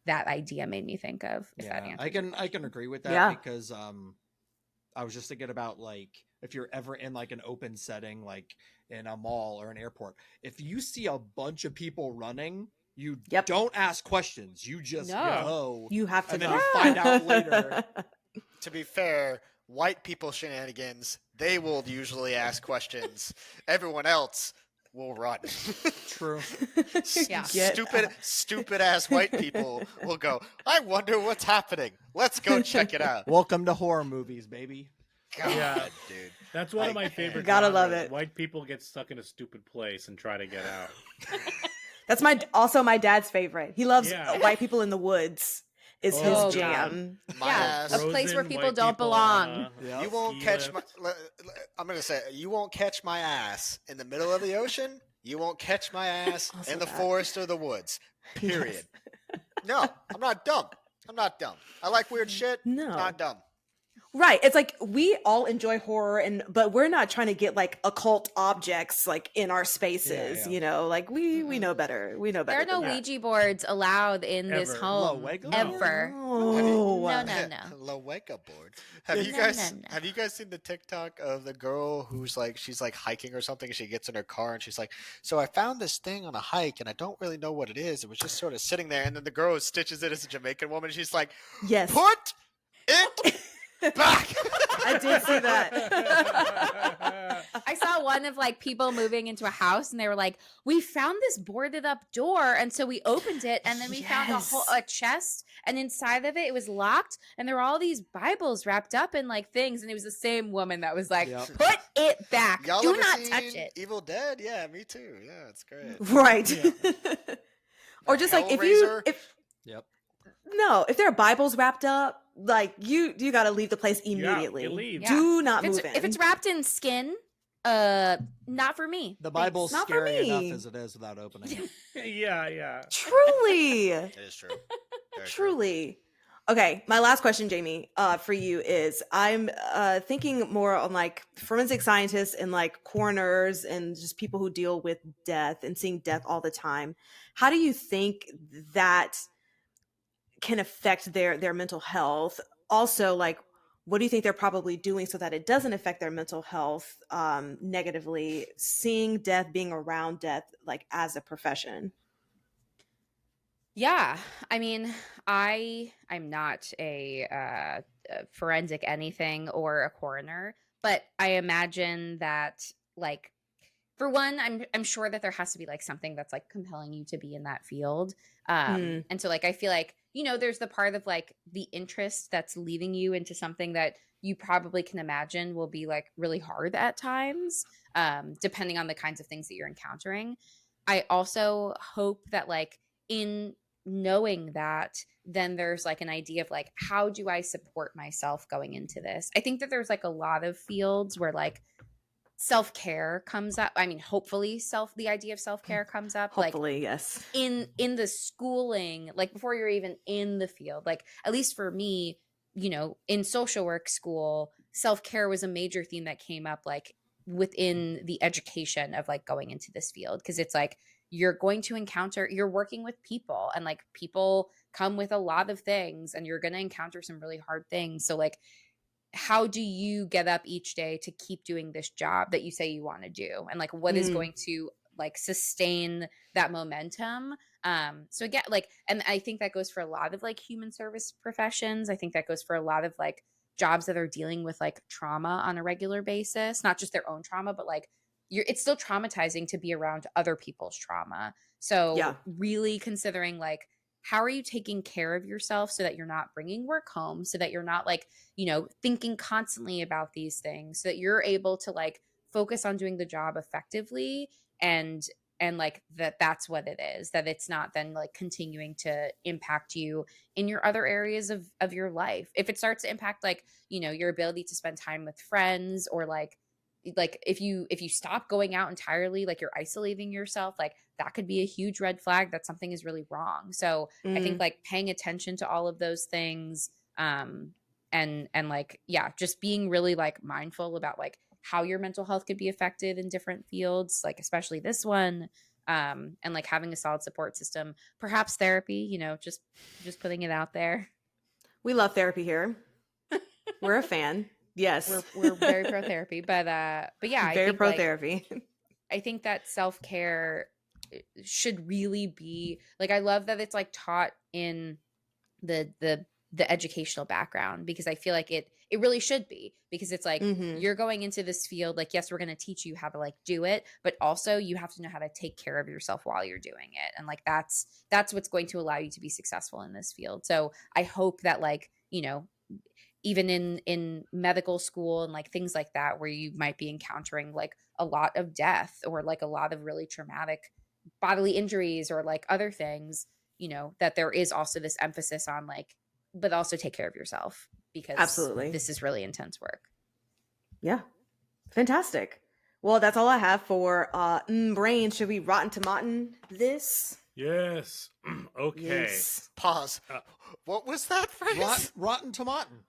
that idea made me think of, if that Yeah, answers your I can question. agree with that Yeah. because I was just thinking about like if you're ever in like an open setting, like in a mall or an airport, if you see a bunch of people running, you Yep. don't ask questions. You just No. go. You have to And then go. you find out later. To be fair, white people shenanigans, they will usually ask questions. Everyone else will run. True. Yeah. Get Stupid ass white people will go, I wonder what's happening. Let's go check it out. Welcome to horror movies, baby. God, Yeah. dude. That's one I of my can't. favorite. Gotta love genres. it. White people get stuck in a stupid place and try to get out. That's also my dad's favorite. He loves Yeah. white people in the woods. Is Oh, his God. jam. My Yeah, ass. a place where Frozen people white don't people on belong. a Yeah. You won't ski catch my. lift. I'm gonna say you won't catch my ass in the middle of the ocean. You won't catch my ass Also in the that. forest or the woods. Period. Yes. No, I'm not dumb. I'm not dumb. I like weird shit. No. Not dumb. Right. It's like we all enjoy horror but we're not trying to get like occult objects like in our spaces, Yeah. you know, like we know better. We know There better. are no than that. Ouija boards allowed in this Ever. home. Lowego? Ever. No. No. Low wake up board. Have you No, guys no, no. have you guys seen the TikTok of the girl who's like she's like hiking or something and she gets in her car and she's like, so I found this thing on a hike and I don't really know what it is. It was just sort of sitting there and then the girl stitches it as a Jamaican woman. She's like, Yes. put it back. I did see that. I saw one of like people moving into a house and they were like, we found this boarded up door. And so we opened it and then we found a chest and inside of it was locked. And there were all these Bibles wrapped up in like things. And it was the same woman that was like, Yep. put it back. Y'all Do ever not seen touch it. Evil Dead? Yeah, me too. Yeah, it's great. Right. Or just like Hellraiser? Yep. if there are Bibles wrapped up, like you got to leave the place immediately. you leave. Yeah. Do not If move it's, in. if it's wrapped in skin, not for me. The Thanks. Bible's Not for scary me. enough as it is without opening it. Yeah. Truly. It is true. Very true. Truly. Okay, my last question, Jamie, for you is I'm thinking more on like forensic scientists and like coroners and just people who deal with death and seeing death all the time. How do you think that can affect their mental health? Also, like, what do you think they're probably doing so that it doesn't affect their mental health negatively, seeing death, being around death, like as a profession? Yeah, I mean, I'm not a forensic anything or a coroner, but I imagine that like for one, I'm sure that there has to be like something that's like compelling you to be in that field. And so like I feel like, you know, there's the part of like the interest that's leading you into something that you probably can imagine will be like really hard at times, depending on the kinds of things that you're encountering. I also hope that like in knowing that, then there's like an idea of like, how do I support myself going into this? I think that there's like a lot of fields where like self-care comes up. I mean, hopefully the idea of self-care comes up. Hopefully, like yes. in the schooling, like before you're even in the field, like at least for me, you know, in social work school, self-care was a major theme that came up like within the education of like going into this field. Cause it's like, you're working with people and like people come with a lot of things and you're going to encounter some really hard things. So like, how do you get up each day to keep doing this job that you say you want to do? And like, what is going to like sustain that momentum? So again, like, and I think that goes for a lot of like human service professions. I think that goes for a lot of like jobs that are dealing with like trauma on a regular basis, not just their own trauma, but like it's still traumatizing to be around other people's trauma. So really considering like, how are you taking care of yourself so that you're not bringing work home, so that you're not like, you know, thinking constantly about these things, so that you're able to like focus on doing the job effectively and like that's what it is, that it's not then like continuing to impact you in your other areas of your life. If it starts to impact like, you know, your ability to spend time with friends or like like if you stop going out entirely, like you're isolating yourself, like that could be a huge red flag that something is really wrong. So I think like paying attention to all of those things, and like, yeah, just being really like mindful about like how your mental health could be affected in different fields, like especially this one, and like having a solid support system, perhaps therapy, you know, just putting it out there. We love therapy here. We're a fan. Yes. We're very pro therapy, but yeah, very pro like, therapy. I think that self-care should really be like, I love that it's like taught in the educational background, because I feel like it really should be, because it's like you're going into this field, like, yes, we're going to teach you how to like do it, but also you have to know how to take care of yourself while you're doing it. And like that's what's going to allow you to be successful in this field. So I hope that, like, you know, even in medical school and like things like that, where you might be encountering like a lot of death or like a lot of really traumatic bodily injuries or like other things, you know, that there is also this emphasis on like, but also take care of yourself, because Absolutely. this is really intense work. Yeah. Fantastic. Well, that's all I have for Brain. Should we Rotten Tomatin this? Yes. Okay. Yes. Pause. What was that phrase? Rotten Tomatin.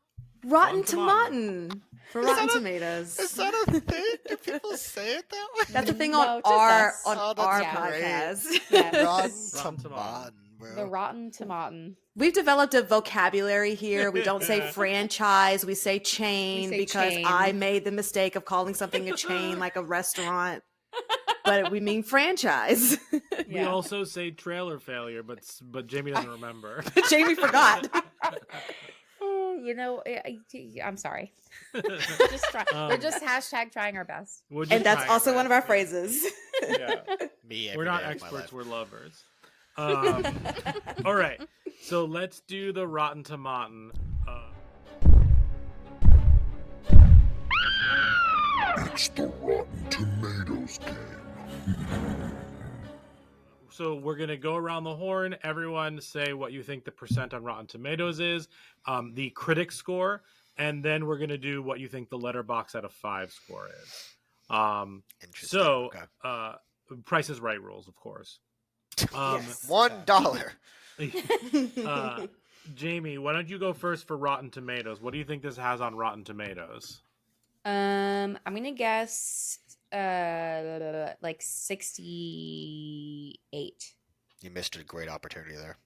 Rotten Tomatin. Tomatin for Rotten Tomatoes. Is that a thing? Do people say it that way? That's a thing No, on just our us. on Oh, that's our great. podcast. Yeah. Rotten Rotten Tomatin, bro. The Rotten Tomatin. We've developed a vocabulary here. We don't say franchise, we say chain, We say because chain. I made the mistake of calling something a chain like a restaurant, but we mean franchise. We also say trailer failure, but Jamie doesn't remember. Jamie forgot. Oh, you know, I'm sorry. We're just hashtag trying our best. We're just And that's trying also our one of our best. phrases. Yeah. Me We're every not day of my experts, life. we're lovers. All right, so let's do the Rotten Tomatin. It's the Rotten Tomatoes game. So we're going to go around the horn. Everyone say what you think the percent on Rotten Tomatoes is, the critic score, and then we're going to do what you think the letterbox out of 5 score is. Interesting. So, Okay. Price is Right rules, of course. Yes. $1. Jamie, why don't you go first for Rotten Tomatoes? What do you think this has on Rotten Tomatoes? I'm gonna guess like 68. You missed a great opportunity there.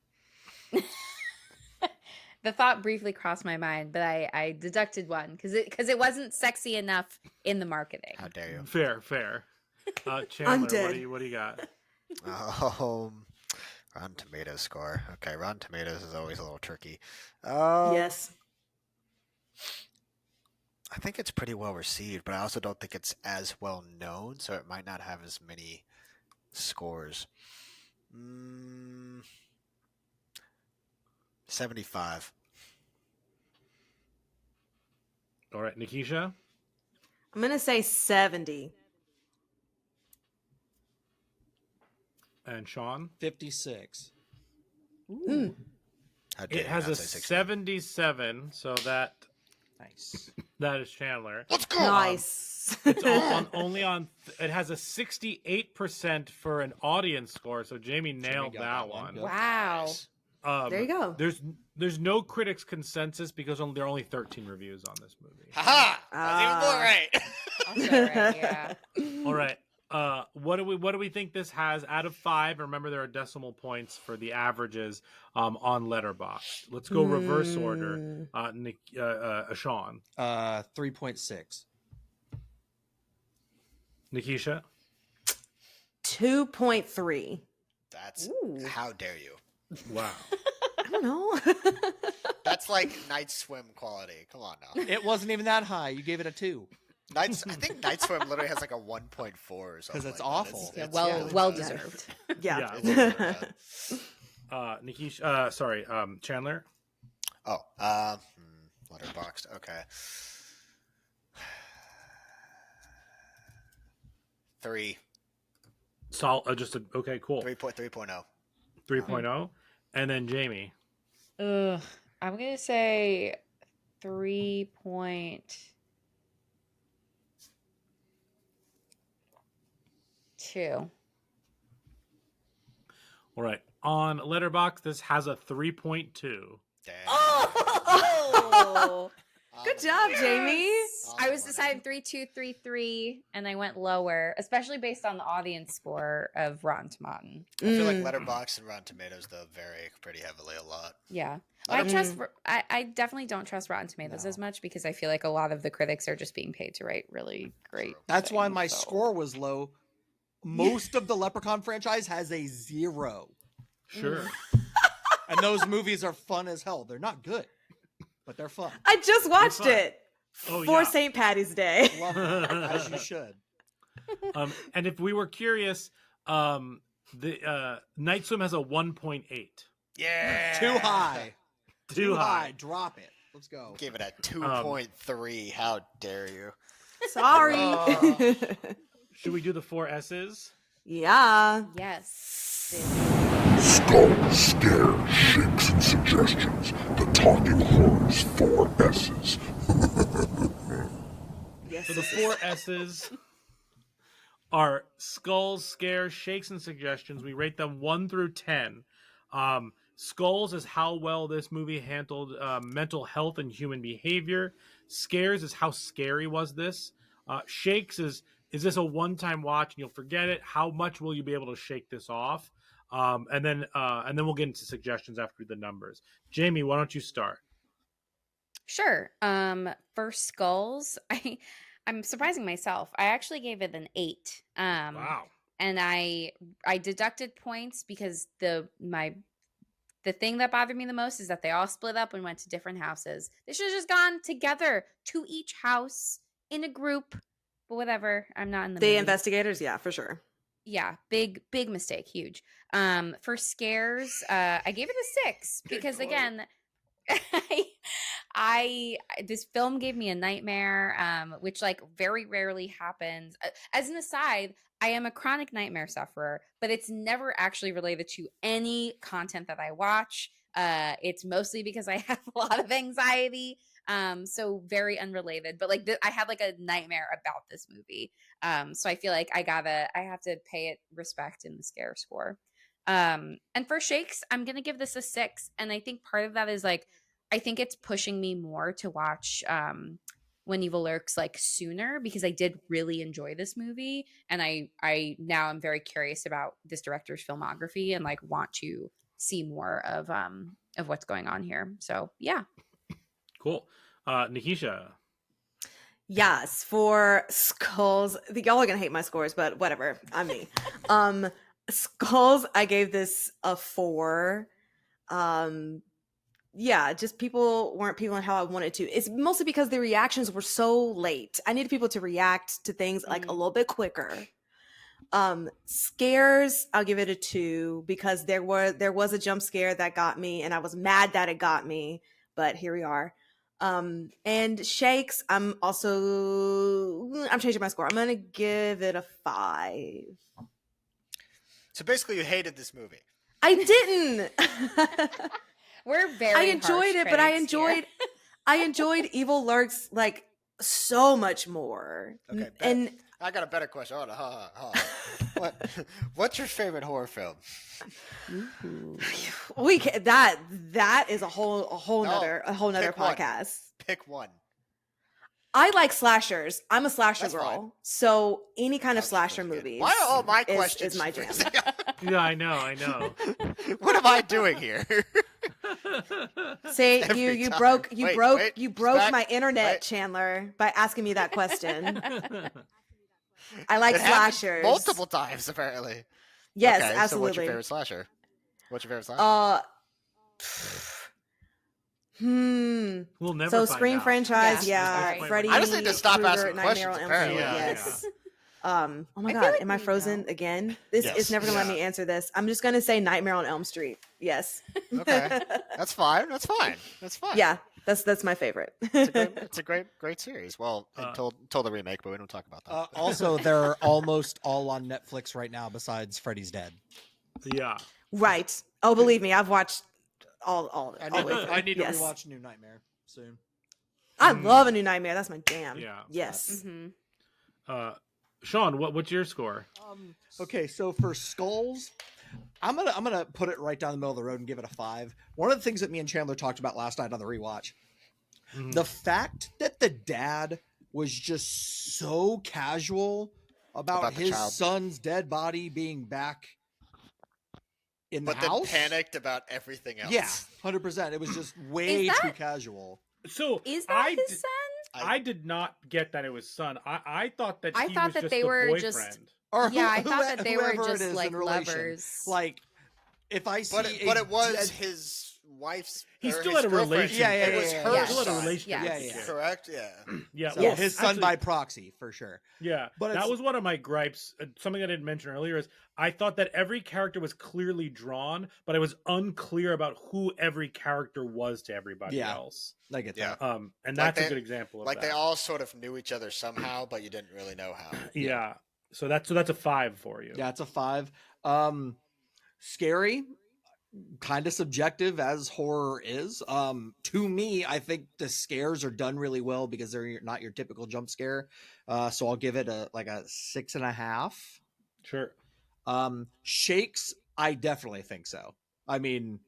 The thought briefly crossed my mind, but I deducted one because it wasn't sexy enough in the marketing. How dare you? Fair. Chandler, I'm dead. what do you got? Rotten Tomatoes score. Okay, Rotten Tomatoes is always a little tricky. Yes. I think it's pretty well received, but I also don't think it's as well known, so it might not have as many scores. 75. All right, Nikisha? I'm going to say 70. And Shawn? 56. How dare It you has not a say 60? 77, so that Nice. is Chandler. Let's go! Nice. It's only on. It has a 68% for an audience score, so Jamie nailed got that that one. one. Good. Wow. There you go. There's no critics consensus because there are only 13 reviews on this movie. Haha! That's even more right. Also right, yeah. All right. What do we think this has out of 5? Remember, there are decimal points for the averages on Letterboxd. Let's go reverse order. Shawn, 3.6. Nikisha, 2.3. That's Ooh. how dare you? wow. I don't know. That's like Night Swim quality. Come on now. It wasn't even that high. You gave it a 2. I think Night Swim literally has like a 1.4 or something. 'Cause it's like that. awful. Yeah, It's well bad. deserved. Yeah. Nikisha, sorry, Chandler. Oh, Letterboxd. Okay. 3. Okay, cool. 3.0. 3.0, and then Jamie. Ugh. I'm gonna say 3. 2. All right. On Letterboxd, this has a 3.2. Dang. Oh, All good the job, money. Jamie. All I the was money. deciding 3, 2, 3, 3, and I went lower, especially based on the audience score of Rotten Tomatoes. I feel like Mm. Letterboxd and Rotten Tomatoes though vary pretty heavily a lot. Yeah. Letter- I definitely don't trust Rotten Tomatoes No. as much because I feel like a lot of the critics are just being paid to write really great. True. That's why things, my so- score was low. Most of the Leprechaun franchise has a 0. Sure. And those movies are fun as hell. They're not good, but they're fun. I just watched fun. it Oh, for yeah. St. Patty's Day. Love it, as you should. And if we were curious, the Night Swim has a 1.8. Yeah. Too high. Too high. Drop it. Let's go. Give it a 2.3. How dare you? Sorry. Should we do the 4 S's? Yeah. Yes. Skull, scare, shakes, and suggestions. The talking horrors 4 S's. Yes. So the 4 S's are skulls, scares, shakes, and suggestions. We rate them 1 through 10. Skulls is how well this movie handled mental health and human behavior. Scares is how scary was this. Shakes is this a one-time watch and you'll forget it? How much will you be able to shake this off? And then we'll get into suggestions after the numbers. Jamie, why don't you start? Sure. For Skulls, I'm surprising myself. I actually gave it an 8. Wow. And I deducted points because the thing that bothered me the most is that they all split up and went to different houses. They should have just gone together to each house in a group. But whatever, I'm not in the The movie. investigators, yeah, for sure. Yeah, big mistake, huge. For scares, I gave it a 6 because again, I this film gave me a nightmare, which like very rarely happens. As an aside, I am a chronic nightmare sufferer, but it's never actually related to any content that I watch. It's mostly because I have a lot of anxiety. So very unrelated, but like I had like a nightmare about this movie. So I feel like I have to pay it respect in the scare score. And for shakes, I'm going to give this a 6. And I think part of that is like, I think it's pushing me more to watch, When Evil Lurks like sooner because I did really enjoy this movie. And I now I'm very curious about this director's filmography and like want to see more of what's going on here. So yeah. Cool. Nikisha. Yes, for Skulls, y'all are gonna hate my scores, but whatever. I'm me. Skulls, I gave this a 4. Yeah, just people weren't feeling how I wanted to. It's mostly because the reactions were so late. I needed people to react to things like a little bit quicker. Scares, I'll give it a 2 because there was a jump scare that got me, and I was mad that it got me. But here we are. And shakes, I'm changing my score. I'm gonna give it a 5. So basically, you hated this movie. I didn't. We're very I enjoyed it, but I critics here. enjoyed Evil Lurks like so much more. Okay, And I got a better question. Hold on. What's your favorite horror film? we can, that is a whole No, nother pick one. podcast. Pick one. I like slashers. I'm a slasher That's girl, fine. so any kind of That's slasher good. movies. Why are all my is questions my jam. Yeah, I know. What am I doing here? Say Every you time. broke Wait, my back. internet, Wait. Chandler, by asking me that question. I like It happened slashers multiple times, apparently. Yes, Okay, absolutely. So what's your favorite slasher? What's your favorite slasher? We'll never So find Scream out. franchise, Yeah, yeah. right. Freddy. I just need to stop Krueger, asking Nightmare questions, on Elm apparently. Street, Yeah, yes. Oh my I feel god, like am I we frozen know. again? This Yes. is never gonna let Yeah. me answer this. I'm just gonna say Nightmare on Elm Street. Yes. Okay, that's fine. That's fine. Yeah, that's my favorite. It's a great series. Well, until the remake, but we don't talk about that. Also, they're almost all on Netflix right now, besides Freddy's Dead. Yeah. Right. Oh, believe me, I've watched all of it. I all the way through. need to Yes. rewatch New Nightmare soon. I love A New Nightmare. That's my jam. Yeah. Yes. Mhm. Sean, what's your score? Okay, so for Skulls, I'm gonna put it right down the middle of the road and give it a 5. One of the things that me and Chandler talked about last night on the rewatch, the fact that the dad was just so casual about the his child. son's dead body being back in the But then house. panicked about everything else. Yeah, 100%. It was just way too casual. So Is that his son? I did not get that it was son. I thought that I he thought was that just they the were boyfriend. just- Or Yeah, I thought that they were whoever it just, is like, in relation. lovers. Like, if I see, But it was his wife's. He or still his had a girlfriend. relationship. Yeah, It was yeah, her yeah. Still had a son. relationship. Yes. Correct. Yeah. Yeah, so well, his son actually, by proxy for sure. Yeah, But that it's- was one of my gripes. Something I didn't mention earlier is I thought that every character was clearly drawn, but I was unclear about who every character was to everybody Yeah. else. I get Yeah. that. And Like that's a they- good example of Like that. they all sort of knew each other somehow, but you didn't really know how. Yeah. So that's a 5 for you. Yeah, it's a 5. Scary, kind of subjective as horror is. To me, I think the scares are done really well because they're not your typical jump scare. So I'll give it a 6.5. Sure. Shakes, I definitely think so. I mean,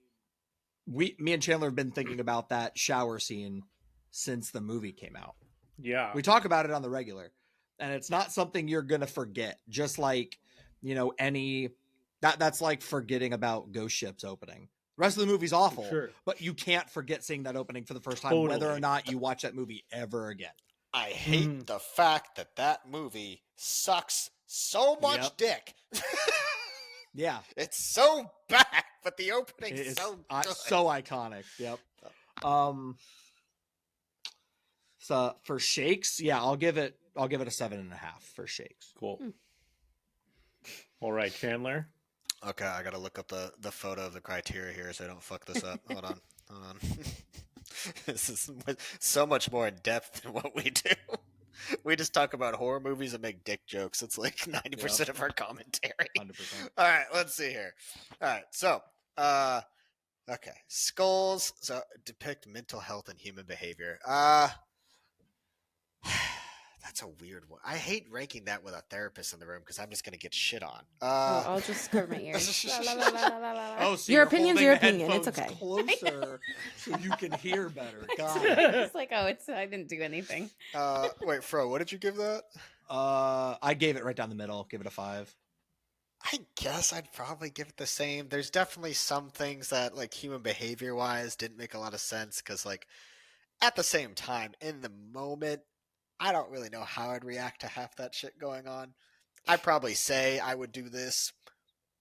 me and Chandler have been thinking about that shower scene since the movie came out. Yeah. We talk about it on the regular, and it's not something you're gonna forget. Just like, that's like forgetting about Ghost Ship's opening. The rest of the movie's awful, Sure. but you can't forget seeing that opening for the first time, Totally. whether or not you watch that movie ever again. I hate the fact that movie sucks so much Yep. dick. Yeah, It's so bad, but the opening's it's so good. so iconic. Yep. So for Shakes, yeah, I'll give it a 7.5 for Shakes. Cool. All right, Chandler. Okay, I gotta look up the photo of the criteria here so I don't fuck this up. Hold on. This is so much more in depth than what we do. We just talk about horror movies and make dick jokes. It's like 90% of our commentary. 100%. All right, let's see here. All right, so okay, Skulls. So depict mental health and human behavior. That's a weird one. I hate ranking that with a therapist in the room because I'm just gonna get shit on. I'll just cover my ears. La, la, la, la, la, la, la. Oh, so Your you're opinion's holding your the opinion. It's headphones okay. Closer so you can hear better. God. It's like, I didn't do anything. Wait, Fro, what did you give that? I gave it right down the middle. Give it a 5. I guess I'd probably give it the same. There's definitely some things that, like, human behavior wise, didn't make a lot of sense because, like, at the same time, in the moment, I don't really know how I'd react to half that shit going on. I'd probably say I would do this,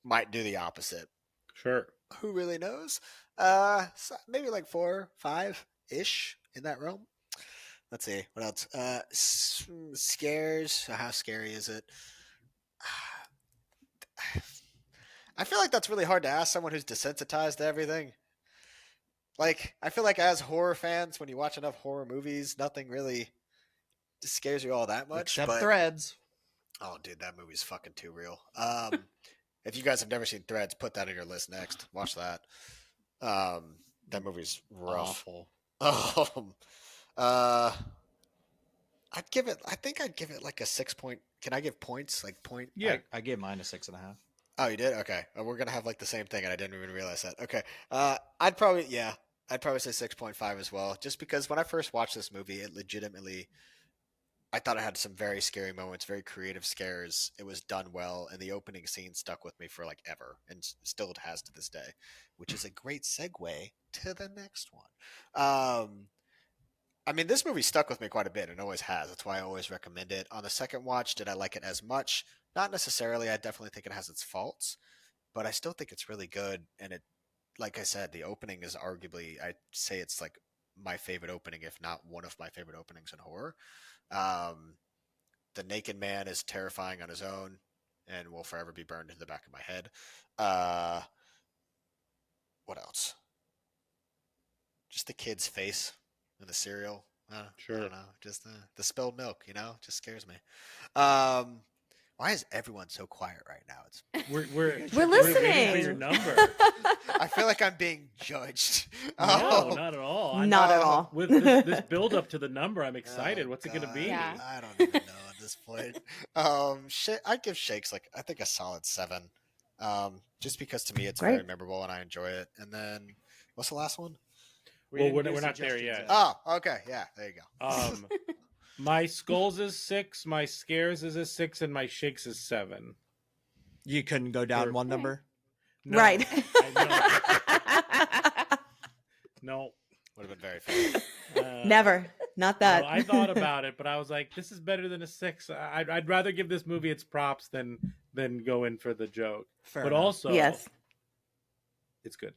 might do the opposite. Sure. Who really knows? So maybe like 4, 5-ish in that realm. Let's see what else. Scares. How scary is it? I feel like that's really hard to ask someone who's desensitized to everything. Like, I feel like as horror fans, when you watch enough horror movies, nothing really scares you all that much. Except but Threads. Oh, dude, that movie's fucking too real. If you guys have never seen Threads, put that on your list next. Watch that. That movie's rough. Awful. I'd give it. I think I'd give it like a 6 point. Can I give points? Like point? Yeah. I gave mine a 6.5. Oh, you did? Okay. We're gonna have like the same thing, and I didn't even realize that. Okay. I'd probably say 6.5 as well, just because when I first watched this movie, it legitimately. I thought it had some very scary moments, very creative scares. It was done well, and the opening scene stuck with me for like ever, and still it has to this day, which is a great segue to the next one. I mean, this movie stuck with me quite a bit and always has. That's why I always recommend it. On the second watch, did I like it as much? Not necessarily. I definitely think it has its faults, but I still think it's really good. And it, like I said, the opening is arguably, I'd say it's like my favorite opening, if not one of my favorite openings in horror. The naked man is terrifying on his own and will forever be burned into the back of my head. What else? Just the kid's face in the cereal. Sure. I don't know. Just the spilled milk, just scares me. Why is everyone so quiet right now? We're We're waiting for your listening. number. I feel like I'm being judged. No, not at all. Not at all. With this build up to the number, I'm excited. What's it going to God. be? Yeah. I don't even know. this point. I'd give Shakes like I think a solid 7. Just because to me it's very Great. memorable and I enjoy it. And then what's the last one? Well, didn't do we're not there suggestions yet. Oh, okay, yeah, there you go. My skulls is 6, my scares is a 6, and my shakes is 7. You couldn't go down Or- one number. No, Right. No. Would have been very funny. Never. Not that. No, I thought about it, but I was like, this is better than a 6. I'd rather give this movie its props than go in for the joke. Fair but enough. also, Yes. it's good.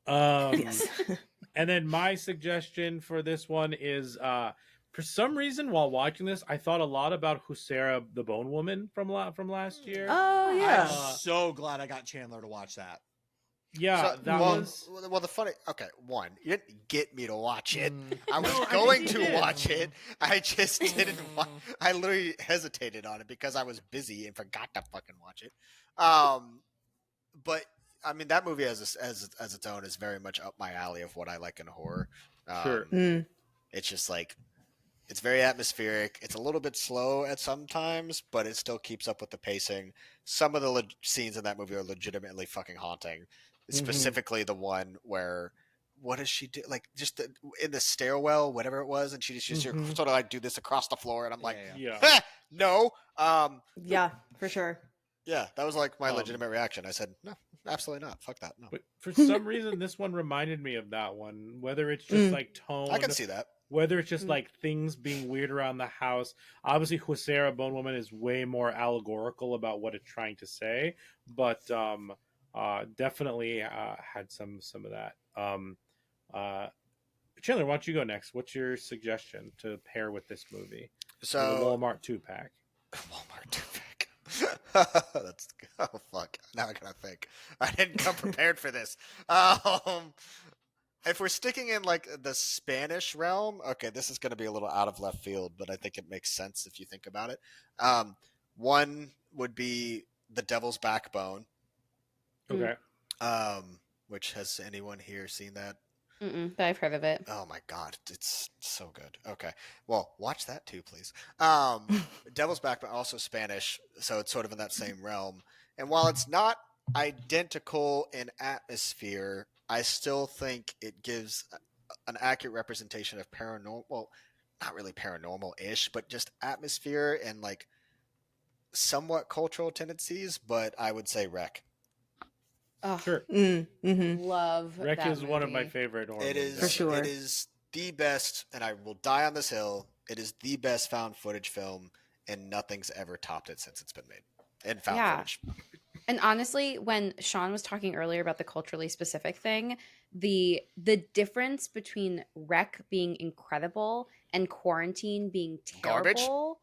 Yes. And then my suggestion for this one is, for some reason, while watching this, I thought a lot about Husera, the Bone Woman from last year. Oh yeah. I'm so glad I got Chandler to watch that. Yeah, So, that well, was. well, the funny. Okay, one, you didn't get me to watch it. I was No, I going think you to did. watch it. I just didn't. I literally hesitated on it because I was busy and forgot to fucking watch it. But I mean, that movie as its own is very much up my alley of what I like in horror. Sure. It's just like it's very atmospheric. It's a little bit slow at some times, but it still keeps up with the pacing. Some of the scenes in that movie are legitimately fucking haunting. Specifically, the one where what does she do? Like just in the stairwell, whatever it was, and she just sort of like do this across the floor, and I'm like, Yeah. "Heh, no. Yeah, for sure. Yeah, that was like my legitimate reaction. I said, no, absolutely not. Fuck that. No, But for some reason, this one reminded me of that one. Whether it's just like tone, I can see that. whether it's just like things being weird around the house. Obviously, Husera, Bone Woman, is way more allegorical about what it's trying to say, but definitely had some of that. Chandler, why don't you go next? What's your suggestion to pair with this movie? So the Walmart 2-pack. Walmart 2-pack. That's oh fuck. Now I gotta think. I didn't come prepared for this. If we're sticking in like the Spanish realm, okay, this is gonna be a little out of left field, but I think it makes sense if you think about it. One would be The Devil's Backbone. Okay. Which has anyone here seen that? But I've heard of it. Oh my god, it's so good. Okay, well, watch that too, please. Devil's Backbone, also Spanish, so it's sort of in that same realm. And while it's not identical in atmosphere, I still think it gives an accurate representation of paranormal. Well, not really paranormal-ish, but just atmosphere and like somewhat cultural tendencies. But I would say Wreck. Oh, Sure. love Wreck that is one of my movie. favorite horror It movies. is For sure. It is the best, and I will die on this hill. It is the best found footage film, and nothing's ever topped it since it's been made. In found footage. And honestly, when Sean was talking earlier about the culturally specific thing, the difference between Wreck being incredible and Quarantine being Garbage? terrible,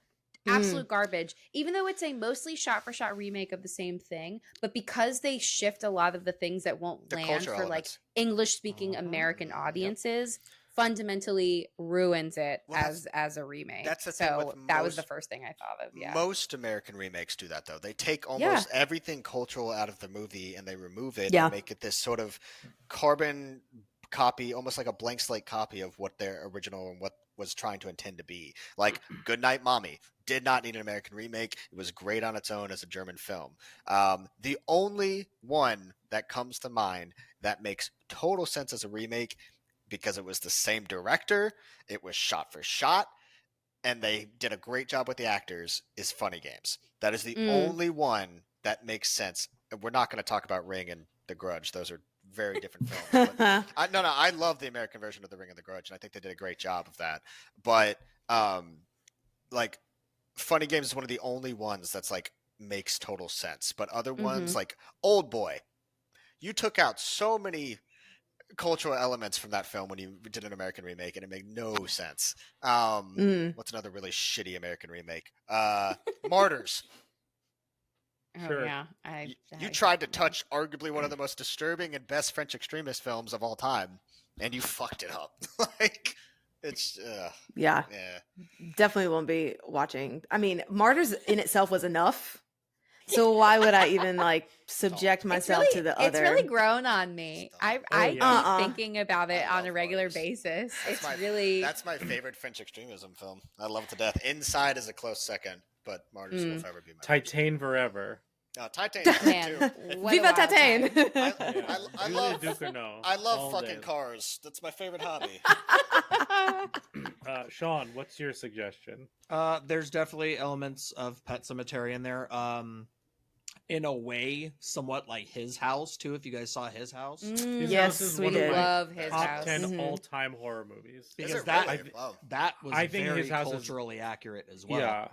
absolute garbage. Even though it's a mostly shot-for-shot remake of the same thing, but because they shift a lot of the things that won't The land cultural for like elements. English-speaking American audiences, fundamentally ruins it Well, as a remake. that's the thing so with that was the most- first thing I thought of. Yeah. Most American remakes do that, though. They take almost everything cultural out of the movie and they remove it Yeah. and make it this sort of carbon copy, almost like a blank slate copy of what their original and what was trying to intend to be. Like Goodnight Mommy did not need an American remake. It was great on its own as a German film. The only one that comes to mind that makes total sense as a remake, because it was the same director, it was shot for shot, and they did a great job with the actors, is Funny Games. That is the only one that makes sense. We're not going to talk about Ring and The Grudge. Those are very different films. But I love the American version of The Ring and The Grudge, and I think they did a great job of that. But like Funny Games is one of the only ones that's like makes total sense. But other ones like Old Boy, you took out so many cultural elements from that film when you did an American remake, and it made no sense. What's another really shitty American remake? Martyrs. Oh, Sure. yeah. You tried to touch arguably one of the most disturbing and best French extremist films of all time, and you fucked it up. Like, it's Yeah, yeah. definitely won't be watching. I mean, Martyrs in itself was enough. So why would I even like subject myself to the other? It's really grown on me. I yeah. keep thinking about it I on a love regular Martyrs. basis. That's It's really that's my favorite French extremism film. I love it to death. Inside is a close second. but martyrs will forever be my Titan forever. Titan Man, too. what a Viva wild Titan! time. I Julia love Ducournau I love all fucking day. cars. That's my favorite hobby. Sean, what's your suggestion? There's definitely elements of Pet Cemetery in there. In a way, somewhat like His House too. If you guys saw His House, His Yes, House is we one of did. my Love His top House. 10 Mhm. all-time horror movies. Is because it that really? Wow. that was I think very His House is- culturally accurate as well. Yeah.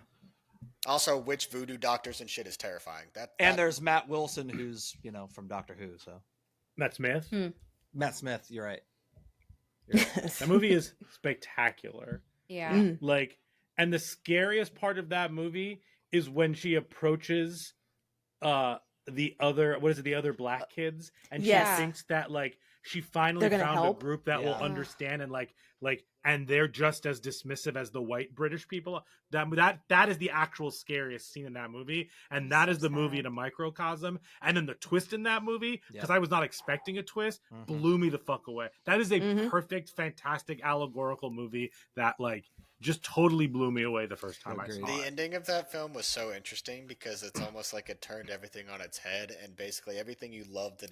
Also, witch voodoo doctors and shit is terrifying. And there's Matt Wilson, who's from Doctor Who. So Matt Smith. Matt Smith, you're right. That movie is spectacular. Yeah. Like, and the scariest part of that movie is when she approaches the other black kids, and she Yes. thinks that like she finally They're gonna found help. a group that will Yeah. understand, and and they're just as dismissive as the white British people. That is the actual scariest scene in that movie, and that is the movie sad. in a microcosm. And then the twist in that movie, because Yep. I was not expecting a twist, Mhm. blew me the fuck away. That is a Mhm. perfect, fantastic, allegorical movie that just totally blew me away the first time I Agreed. saw The it. ending of that film was so interesting because it's almost like it turned everything on its head, and basically everything you loved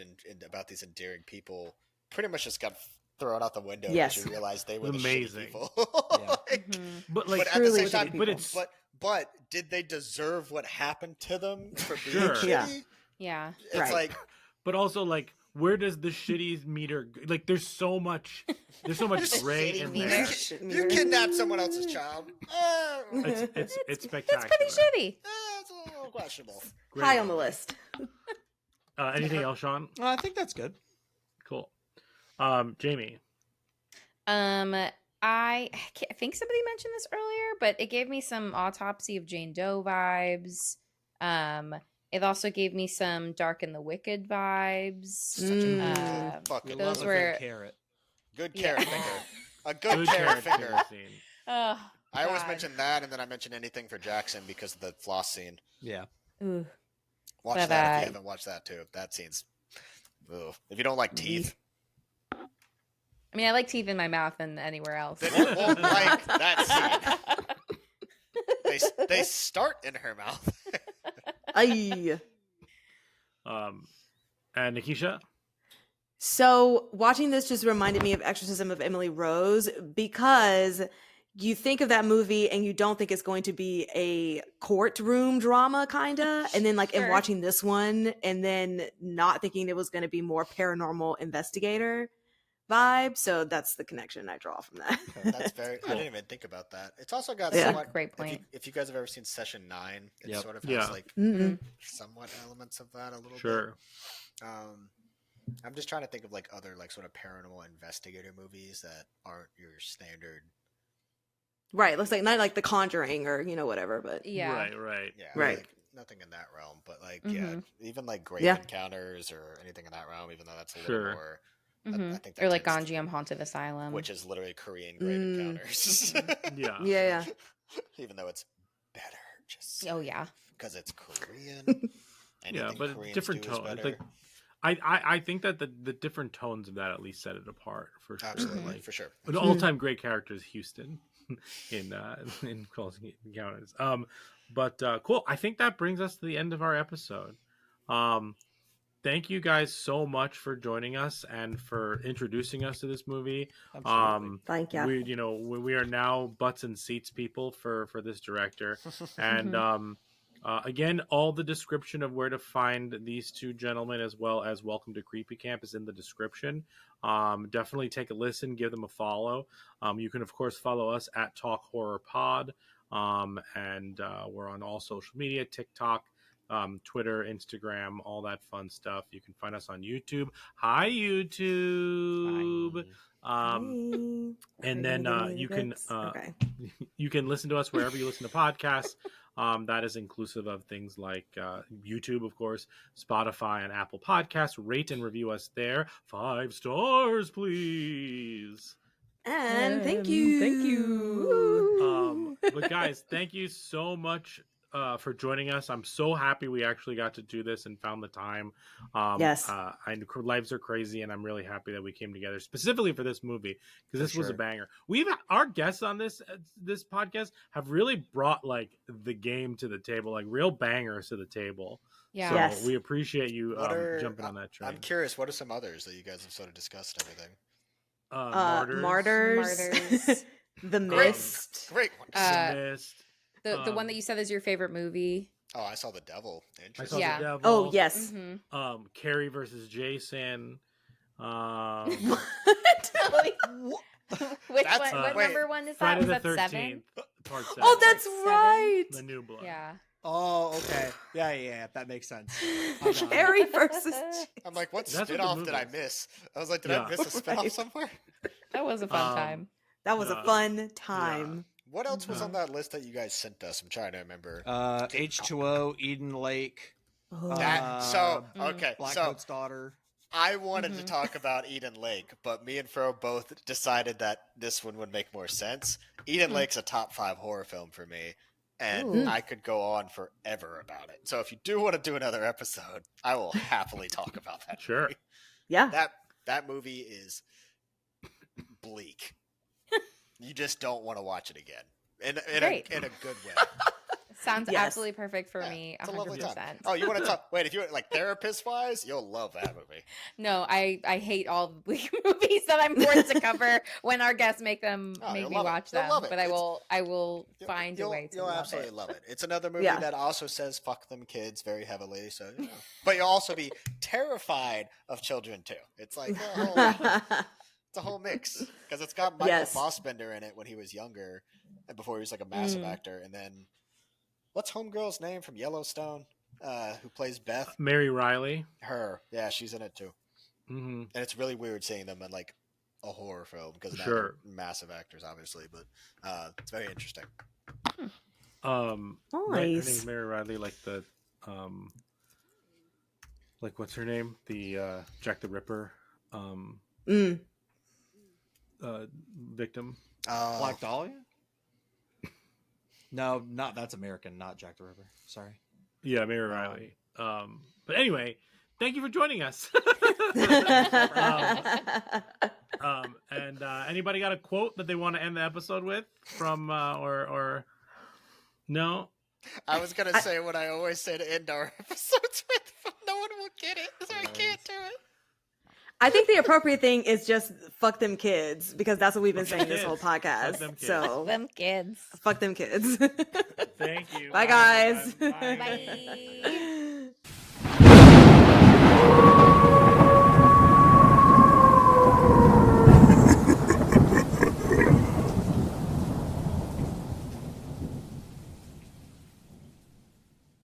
about these endearing people pretty much just got thrown out the window Yes. because you realized they were the Amazing. shitty people. Yeah. Like, Mhm. But but at the truly same shitty time, people. but did they deserve what happened to them for being Sure. shitty? Yeah. Yeah. It's Right. like But also, where does the shitty meter? There's so much gray Shitty in meter. there. Shit, you mirror. kidnapped someone else's child. It's spectacular. It's pretty shitty. It's a little questionable. Great High on the movie. list. Anything else, Sean? I think that's good. Cool. Jamie. I think somebody mentioned this earlier, but it gave me some Autopsy of Jane Doe vibes. It also gave me some Dark and the Wicked vibes. Such a fucking Those Love a were good carrot. good Yeah. carrot finger. A good Good carrot carrot finger. scene. oh, I always God. mention that, and then I mention anything for Jackson because of the floss scene. Yeah. Ooh. Watch But, that if you haven't watched that too. That scene's. Ugh. If you don't like teeth, I mean, I like teeth in my mouth and anywhere else. then you won't like that scene. They start in her mouth. Aye. And Nikisha. So watching this just reminded me of Exorcism of Emily Rose, because you think of that movie and you don't think it's going to be a courtroom drama kinda, and then in Sure. watching this one and then not thinking it was going to be more paranormal investigator vibe. So that's the connection I draw from that. That's very. I didn't even think about that. It's also got Yeah. somewhat. Great point. If you guys have ever seen Session 9, it Yep. sort of Yeah. has Mm-mm. somewhat elements of that a little Sure. bit. I'm just trying to think of other sort of paranormal investigator movies that aren't your standard. Right. Looks like not like The Conjuring or whatever, but Yeah. Right. Yeah, Right. nothing in that realm, but Mhm. even Grave Yeah. Encounters or anything in that realm, even though that's a Sure. little more. Mhm. I think that Or like tends to- Ganjiam Haunted Asylum. which is literally Korean Grave Mm. Encounters. Yeah. yeah. Even though it's better, just Oh yeah. because it's Korean. Yeah, Anything but Koreans different do is tone. It's better. I think that the different tones of that at least set it apart for sure. Absolutely, for sure. An all-time great character is Houston in Close Encounters. But cool. I think that brings us to the end of our episode. Thank you guys so much for joining us and for introducing us to this movie. Absolutely. Thank you. We are now butts and seats people for this director. And again, all the description of where to find these two gentlemen, as well as Welcome to Creepy Camp, is in the description. Definitely take a listen, give them a follow. You can, of course, follow us at Talk Horror Pod. And we're on all social media, TikTok, Twitter, Instagram, all that fun stuff. You can find us on YouTube. Hi, YouTube. And then you can Okay. you can listen to us wherever you listen to podcasts. That is inclusive of things like YouTube, of course, Spotify, and Apple Podcasts. Rate and review us there. 5 stars, please. And thank you. Thank you. But guys, thank you so much for joining us. I'm so happy we actually got to do this and found the time. Yes. I know lives are crazy, and I'm really happy that we came together specifically for this movie because this was a banger. Our guests on this podcast have really brought like the game to the table, like real bangers to the table. Yeah. So Yes. we appreciate you jumping on that train. I'm curious, what are some others that you guys have sort of discussed and everything? Martyrs. The Mist. Great one. The Mist. The one that you said is your favorite movie. Oh, I saw The Devil. I Interesting. saw Yeah. the Devil. Oh, yes. Mm-hmm. Carrie versus Jason. Which That's- one? What wait, number one is that? Friday Was the that 13th. 7? Part 7. Oh, that's Seven? right. The New Blood. Yeah. Oh, okay. Yeah. That makes sense. I'm not- Carrie versus. I'm like, what That's what the spin-off movie did I is. miss? I was like, did Yeah. I miss a spin-off Right. somewhere? That was a fun time. That was a fun time. What else was on that list that you guys sent us? I'm trying to remember. H2O, Eden Lake, Oh. Blackcoat's Daughter. I wanted to talk about Eden Lake, but me and Fro both decided that this one would make more sense. Eden Lake's a top 5 horror film for me, and Ooh. I could go on forever about it. So if you do want to do another episode, I will happily talk about that. Sure. movie. Yeah. That movie is bleak. You just don't want to watch it again. In a good way. Sounds Yes. absolutely perfect for me. It's a lovely 100%. time. Oh, you want to talk? Wait, if you like therapist-wise, you'll love that movie. No, I hate all the bleak movies that I'm forced to cover when our guests make Oh, me you'll love it. watch You'll them. love it. But I will find a You'll- way to You'll love absolutely it. love it. It's another movie Yeah. that also says "fuck them kids" very heavily. So, but you'll also be terrified of children too. It's like it's a whole mix because it's got Michael Yes. Fassbender in it when he was younger and before he was like a massive actor. And then what's homegirl's name from Yellowstone? Who plays Beth? Mary Riley. Her, yeah, she's in it too. Mm-hmm. And it's really weird seeing them in like a horror film because they're Sure. massive actors, obviously. But it's very interesting. Her Nice. name's Mary Riley, like the like what's her name? The Jack the Ripper victim. Black Dahlia? No, that's American, not Jack the Ripper. Sorry. Yeah, Mary Riley. But anyway, thank you for joining us. And anybody got a quote that they want to end the episode with from or no? I was gonna say what I always say to end our episodes with, but no one will get it, so I can't do it. I think the appropriate thing is just fuck them kids because that's what we've been Fuck saying them this whole kids. Fuck podcast. them kids. So Them kids. fuck them kids. Thank you. Bye, guys. Bye. Bye.